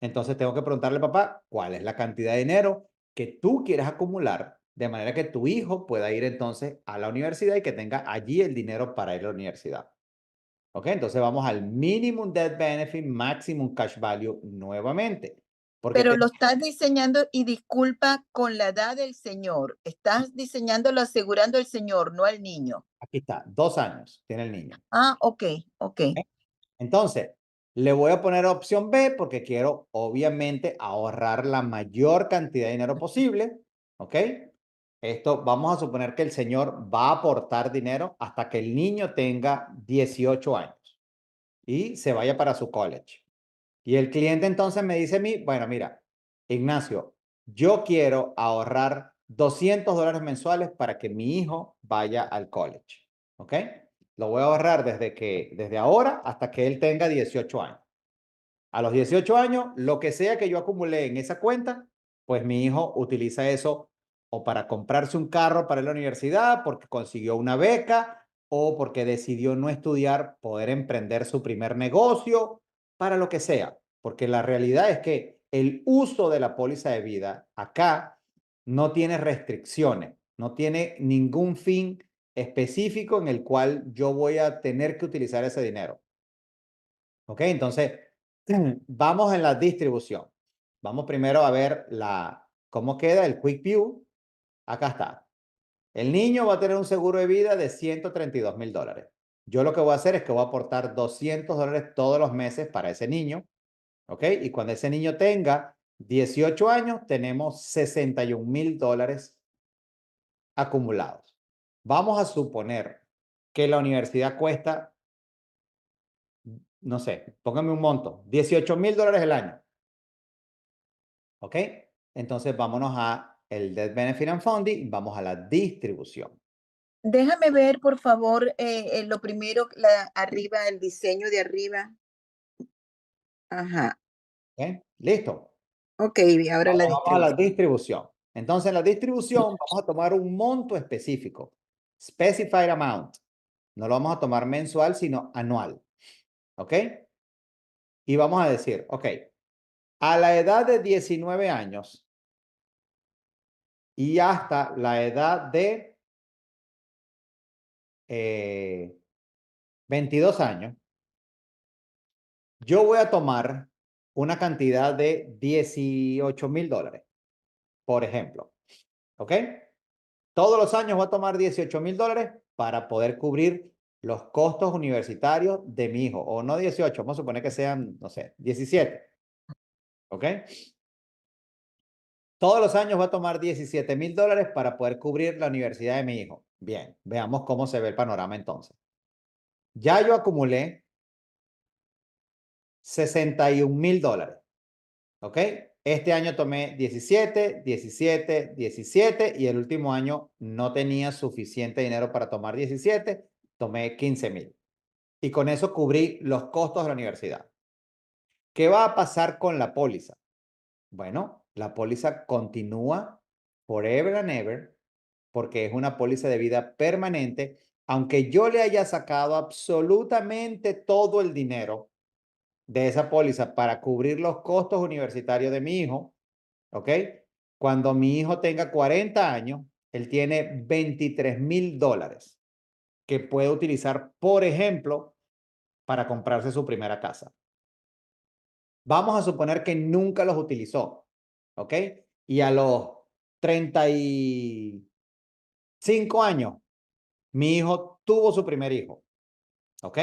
Entonces tengo que preguntarle al papá, ¿cuál es la cantidad de dinero que tú quieres acumular de manera que tu hijo pueda ir entonces a la universidad y que tenga allí el dinero para ir a la universidad? ¿Ok? Entonces vamos al minimum death benefit, maximum cash value nuevamente. Porque Pero lo estás diseñando, y disculpa, con la edad del señor. Estás diseñándolo asegurando al señor, no al niño. aquí está, 2 años tiene el niño. Ah, ok, ok. ¿Ok? Entonces, le voy a poner opción B porque quiero, obviamente, ahorrar la mayor cantidad de dinero posible. ¿Ok? Esto, vamos a suponer que el señor va a aportar dinero hasta que el niño tenga 18 años y se vaya para su college. Y el cliente entonces me dice a mí, bueno, mira, Ignacio, yo quiero ahorrar $200 mensuales para que mi hijo vaya al college. ¿Ok? Lo voy a ahorrar desde ahora hasta que él tenga 18 años. A los 18 años, lo que sea que yo acumulé en esa cuenta, pues mi hijo utiliza eso o para comprarse un carro para la universidad, porque consiguió una beca o porque decidió no estudiar, poder emprender su primer negocio, para lo que sea. Porque la realidad es que el uso de la póliza de vida acá no tiene restricciones, no tiene ningún fin específico en el cual yo voy a tener que utilizar ese dinero. ¿Ok? Entonces, vamos en la distribución. Vamos primero a ver cómo queda el Quick View. Acá está. El niño va a tener un seguro de vida de $132,000. Yo lo que voy a hacer es que voy a aportar $200 todos los meses para ese niño. ¿Ok? Y cuando ese niño tenga 18 años, tenemos $61,000 acumulados. Vamos a suponer que la universidad cuesta, no sé, póngame un monto, $18,000 el año. ¿Ok? Entonces vámonos a el Death Benefit and Funding, vamos a la distribución. Déjame ver, por favor, lo primero, arriba, el diseño de arriba. Ajá. ¿Ok? ¿Listo? Ok, ahora Ahora la vamos a la distribución. distribución. Entonces en la distribución vamos a tomar un monto específico, specified amount. No lo vamos a tomar mensual, sino anual. ¿Ok? Y vamos a decir, ok, a la edad de 19 años y hasta la edad de 22 años, yo voy a tomar una cantidad de $18,000, por ejemplo. ¿Ok? Todos los años voy a tomar $18,000 para poder cubrir los costos universitarios de mi hijo. O no 18, vamos a suponer que sean, no sé, 17. ¿Ok? Todos los años voy a tomar $17,000 para poder cubrir la universidad de mi hijo. Bien, veamos cómo se ve el panorama entonces. Ya yo acumulé $61,000. ¿Ok? Este año tomé 17, 17, 17 y el último año no tenía suficiente dinero para tomar 17, tomé 15,000. Y con eso cubrí los costos de la universidad. ¿Qué va a pasar con la póliza? Bueno, la póliza continúa forever and ever porque es una póliza de vida permanente, aunque yo le haya sacado absolutamente todo el dinero de esa póliza para cubrir los costos universitarios de mi hijo, ¿ok? Cuando mi hijo tenga 40 años, él tiene $23,000 que puede utilizar, por ejemplo, para comprarse su primera casa. Vamos a suponer que nunca los utilizó, ¿ok? Y a los 35 años, mi hijo tuvo su primer hijo, ¿ok?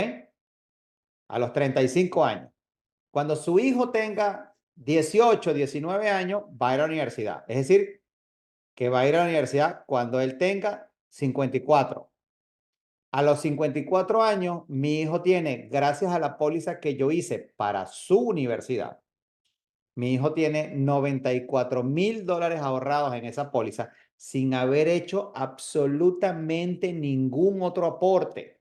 A los 35 años. Cuando su hijo tenga 18, 19 años, va a ir a la universidad. Es decir, que va a ir a la universidad cuando él tenga 54. A los 54 años, mi hijo tiene, gracias a la póliza que yo hice para su universidad, mi hijo tiene $94,000 ahorrados en esa póliza sin haber hecho absolutamente ningún otro aporte.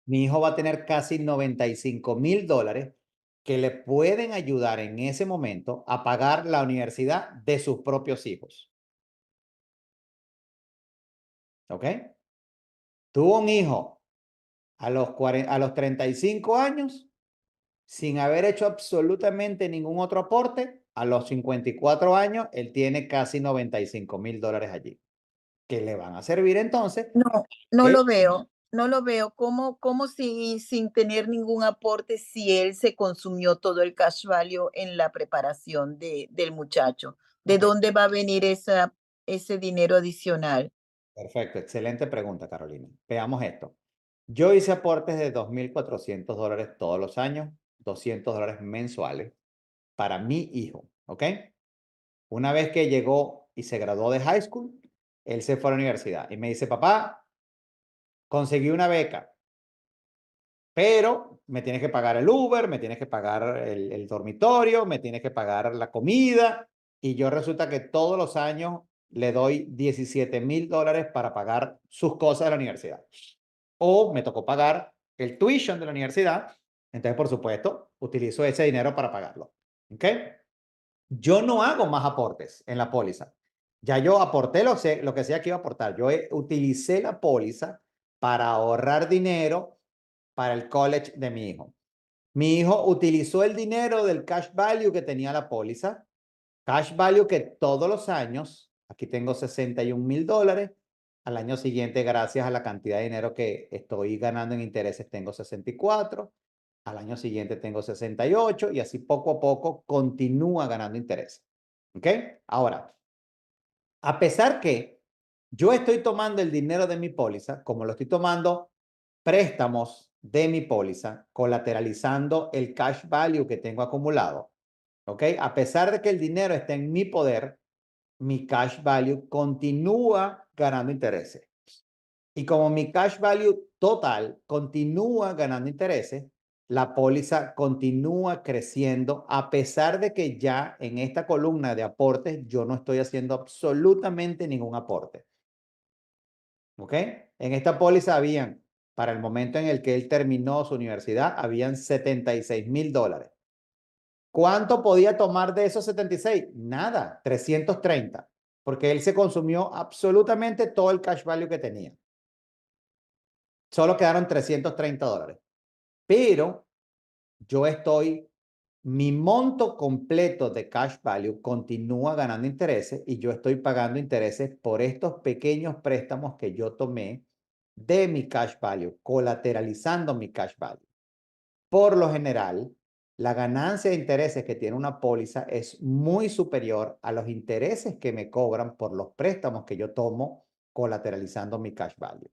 Mi hijo va a tener casi $95,000 que le pueden ayudar en ese momento a pagar la universidad de sus propios hijos. ¿Ok? Tuvo un hijo a los 35 años sin haber hecho absolutamente ningún otro aporte. A los 54 años, él tiene casi $95,000 allí, que le van a servir entonces. No, no eh, lo veo, no lo veo. ¿Cómo sin tener ningún aporte si él se consumió todo el cash value en la preparación del muchacho? ¿De ok, dónde va a venir ese dinero adicional? perfecto, excelente pregunta, Carolina. Veamos esto. Yo hice aportes de $2,400 todos los años, $200 mensuales para mi hijo, ¿ok? Una vez que llegó y se graduó de high school, él se fue a la universidad y me dice, papá, conseguí una beca, pero me tienes que pagar el Uber, me tienes que pagar el dormitorio, me tienes que pagar la comida, y yo resulta que todos los años le doy $17,000 para pagar sus cosas de la universidad. O me tocó pagar el tuition de la universidad, entonces por supuesto utilizo ese dinero para pagarlo. ¿Ok? Yo no hago más aportes en la póliza. Ya yo aporté lo que sea que iba a aportar. Yo utilicé la póliza para ahorrar dinero para el college de mi hijo. Mi hijo utilizó el dinero del cash value que tenía la póliza. Cash value que todos los años, aquí tengo $61,000. Al año siguiente, gracias a la cantidad de dinero que estoy ganando en intereses, tengo 64. Al año siguiente tengo 68 y así poco a poco continúa ganando interés. ¿Ok? Ahora, a pesar que yo estoy tomando el dinero de mi póliza, como lo estoy tomando préstamos de mi póliza, colateralizando el cash value que tengo acumulado, ¿ok? A pesar de que el dinero está en mi poder, mi cash value continúa ganando intereses. Y como mi cash value total continúa ganando intereses, la póliza continúa creciendo a pesar de que ya en esta columna de aportes yo no estoy haciendo absolutamente ningún aporte. ¿Ok? En esta póliza habían, para el momento en el que él terminó su universidad, habían $76,000. ¿Cuánto podía tomar de esos 76? Nada, 330, porque él se consumió absolutamente todo el cash value que tenía. Solo quedaron $330. Pero yo mi monto completo de cash value continúa ganando intereses y yo estoy pagando intereses por estos pequeños préstamos que yo tomé de mi cash value, colateralizando mi cash value. Por lo general, la ganancia de intereses que tiene una póliza es muy superior a los intereses que me cobran por los préstamos que yo tomo colateralizando mi cash value.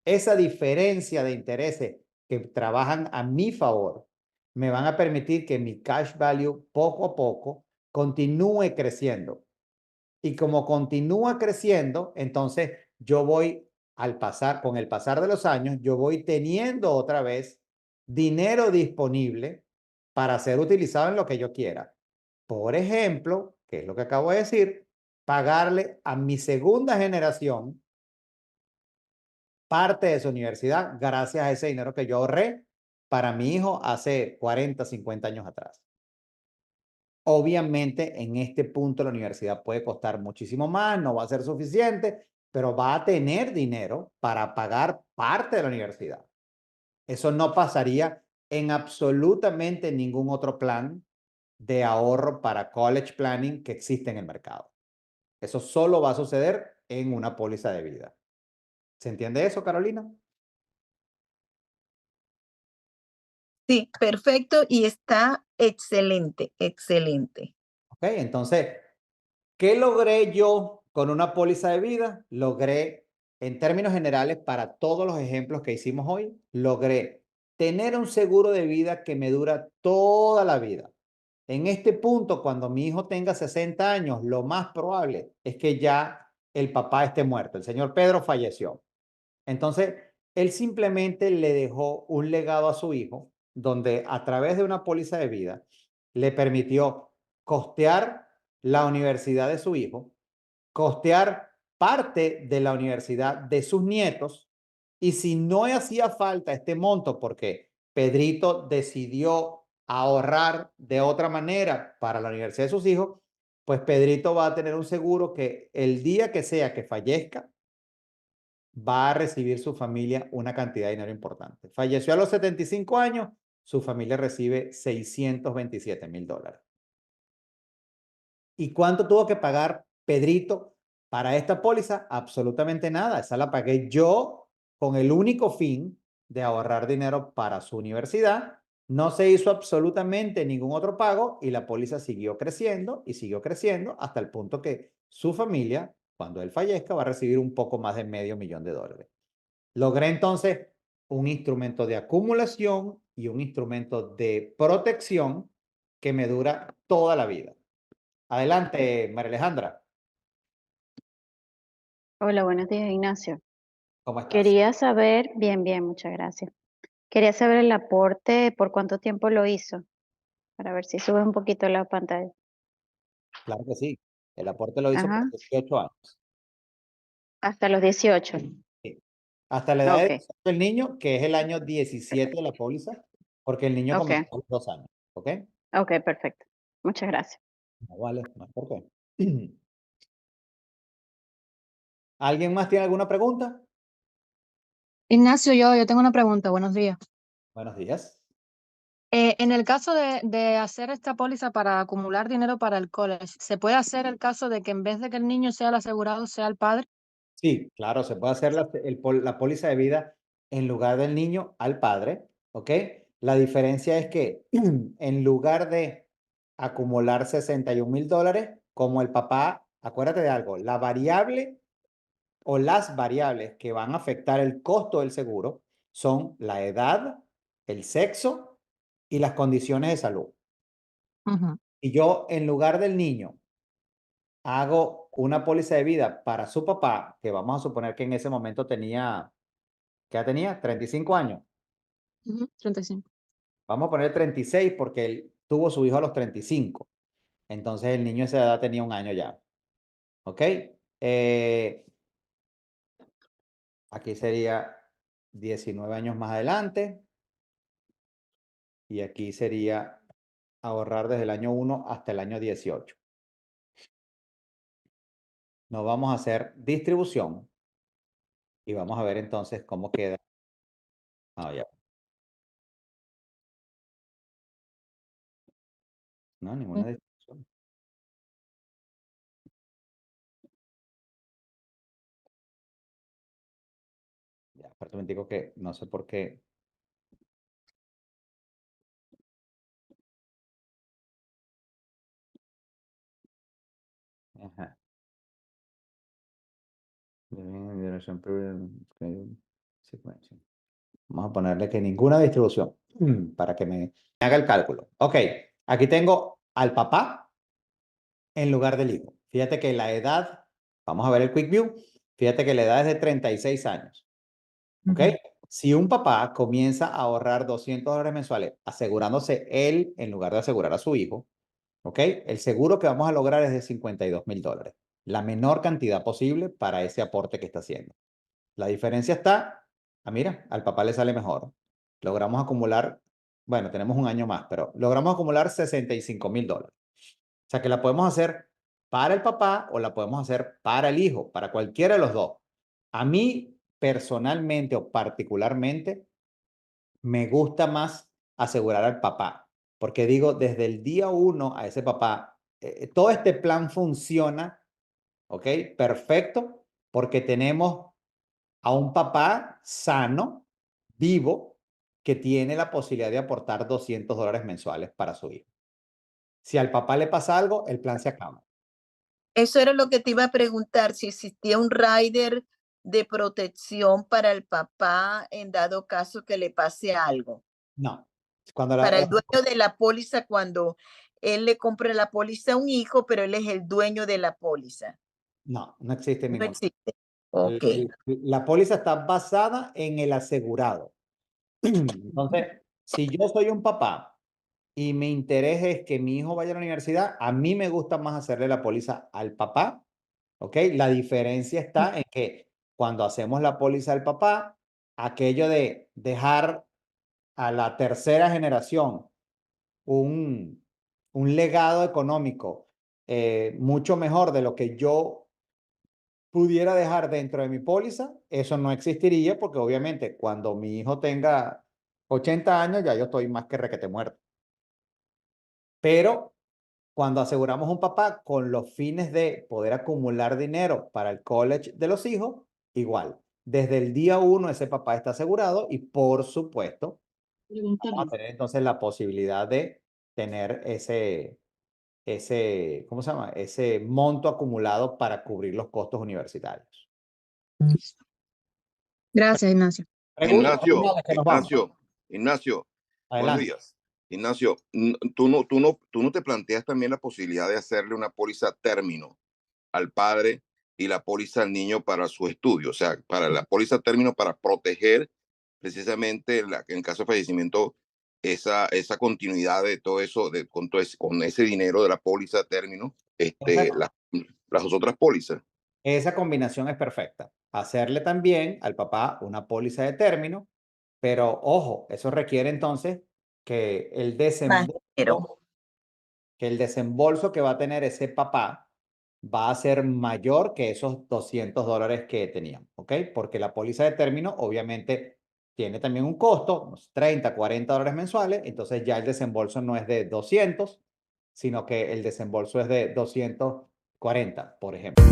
Esa diferencia de intereses que trabajan a mi favor me van a permitir que mi cash value poco a poco continúe creciendo. Y como continúa creciendo, entonces con el pasar de los años, yo voy teniendo otra vez dinero disponible para ser utilizado en lo que yo quiera. Por ejemplo, que es lo que acabo de decir, pagarle a mi segunda generación parte de su universidad gracias a ese dinero que yo ahorré para mi hijo hace 40, 50 años atrás. Obviamente, en este punto la universidad puede costar muchísimo más, no va a ser suficiente, pero va a tener dinero para pagar parte de la universidad. Eso no pasaría en absolutamente ningún otro plan de ahorro para college planning que existe en el mercado. Eso solo va a suceder en una póliza de vida. ¿Se entiende eso, Carolina? Sí, perfecto y está excelente, excelente. Ok, entonces, ¿qué logré yo con una póliza de vida? Logré, en términos generales, para todos los ejemplos que hicimos hoy, logré tener un seguro de vida que me dura toda la vida. En este punto, cuando mi hijo tenga 60 años, lo más probable es que ya el papá esté muerto. El señor Pedro falleció. Entonces, él simplemente le dejó un legado a su hijo, donde a través de una póliza de vida le permitió costear la universidad de su hijo, costear parte de la universidad de sus nietos, y si no hacía falta este monto porque Pedrito decidió ahorrar de otra manera para la universidad de sus hijos, pues Pedrito va a tener un seguro que el día que sea que fallezca, va a recibir su familia una cantidad de dinero importante. Falleció a los 75 años, su familia recibe $627,000. ¿Y cuánto tuvo que pagar Pedrito para esta póliza? Absolutamente nada. Esa la pagué yo con el único fin de ahorrar dinero para su universidad. No se hizo absolutamente ningún otro pago y la póliza siguió creciendo y siguió creciendo hasta el punto que su familia, cuando él fallezca, va a recibir un poco más de $500,000. Logré entonces un instrumento de acumulación y un instrumento de protección que me dura toda la vida. Adelante, María Alejandra, Hola, buenos días, Ignacio. ¿cómo estás? Quería saber, bien, bien, muchas gracias. Quería saber el aporte, por cuánto tiempo lo hizo, para ver si sube un poquito la pantalla. Claro que sí. El aporte lo hizo por Ajá, 18 años. hasta los 18. Sí. Hasta la edad de Ok, el niño, que es el año 17 de la póliza, porque el niño ok, comenzó a los 2 años. ¿Ok? ok, perfecto. Muchas gracias. No vale, no es por qué. ¿Alguien más tiene alguna pregunta? Ignacio, yo tengo una pregunta, buenos días. Buenos días. En el caso de hacer esta póliza para acumular dinero para el college, ¿se puede hacer el caso de que en vez de que el niño sea el asegurado, sea el padre? Sí, claro, se puede hacer la póliza de vida en lugar del niño al padre, ¿ok? La diferencia es que en lugar de acumular $61,000, como el papá, acuérdate de algo, la variable o las variables que van a afectar el costo del seguro son la edad, el sexo y las condiciones de salud. Ujú, Y yo, en lugar del niño, hago una póliza de vida para su papá, que vamos a suponer que en ese momento tenía, ¿qué edad tenía? 35 años. ujú, 35. Vamos a poner 36 porque él tuvo su hijo a los 35. Entonces el niño a esa edad tenía un año ya. ¿Ok? Eh, Aquí sería 19 años más adelante. Y aquí sería ahorrar desde el año 1 hasta el año 18. Nos vamos a hacer distribución y vamos a ver entonces cómo queda. Ah, ya. No, ninguna distribución. Ya, espérate un momentico que no sé por qué. Ajá. Sequencia. Vamos a ponerle que ninguna distribución para que me haga el cálculo. Ok, aquí tengo al papá en lugar del hijo. Fíjate que la edad, vamos a ver el quick view, fíjate que la edad es de 36 años. ¿Ok? Ujú, Si un papá comienza a ahorrar $200 mensuales asegurándose él en lugar de asegurar a su hijo, ¿ok? El seguro que vamos a lograr es de $52,000, la menor cantidad posible para ese aporte que está haciendo. La diferencia está, mira, al papá le sale mejor. Logramos acumular, bueno, tenemos un año más, pero logramos acumular $65,000. O sea que la podemos hacer para el papá o la podemos hacer para el hijo, para cualquiera de los dos. A mí, personalmente o particularmente, me gusta más asegurar al papá, porque digo, desde el día uno a ese papá, todo este plan funciona, ¿ok? Perfecto, porque tenemos a un papá sano, vivo, que tiene la posibilidad de aportar $200 mensuales para su hijo. Si al papá le pasa algo, el plan se acaba. Eso era lo que te iba a preguntar, si existía un rider de protección para el papá en dado caso que le pase algo. No. Cuando Para el dueño de la póliza, cuando él le compra la póliza a un hijo, pero él es el dueño de la póliza. no, no existe No ningún. existe. Ok. La póliza está basada en el asegurado. Entonces, si yo soy un papá y mi interés es que mi hijo vaya a la universidad, a mí me gusta más hacerle la póliza al papá, ¿ok? La diferencia está en que cuando hacemos la póliza al papá, aquello de dejar a la tercera generación un, un legado económico mucho mejor de lo que yo pudiera dejar dentro de mi póliza, eso no existiría porque obviamente cuando mi hijo tenga 80 años ya yo estoy más que requete muerto. Pero cuando aseguramos un papá con los fines de poder acumular dinero para el college de los hijos, igual. Desde el día uno ese papá está asegurado y por supuesto vamos a tener entonces la posibilidad de tener ¿cómo se llama? Ese monto acumulado para cubrir los costos universitarios. Gracias, Ignacio. Preguntas Ignacio, finales que nos vamos. Ignacio, buenos Adelante. días. Ignacio, tú no te planteas también la posibilidad de hacerle una póliza término al padre y la póliza al niño para su estudio, o sea, para la póliza término para proteger precisamente en el caso de fallecimiento esa continuidad de todo eso, con ese dinero de la póliza término, las otras pólizas. Esa combinación es perfecta. Hacerle también al papá una póliza de término, pero ojo, eso requiere entonces que el desembolso, que va a tener ese papá va a ser mayor que esos $200 que teníamos, ¿ok? Porque la póliza de término obviamente tiene también un costo, unos $30, $40 mensuales, entonces ya el desembolso no es de 200, sino que el desembolso es de 240, por ejemplo.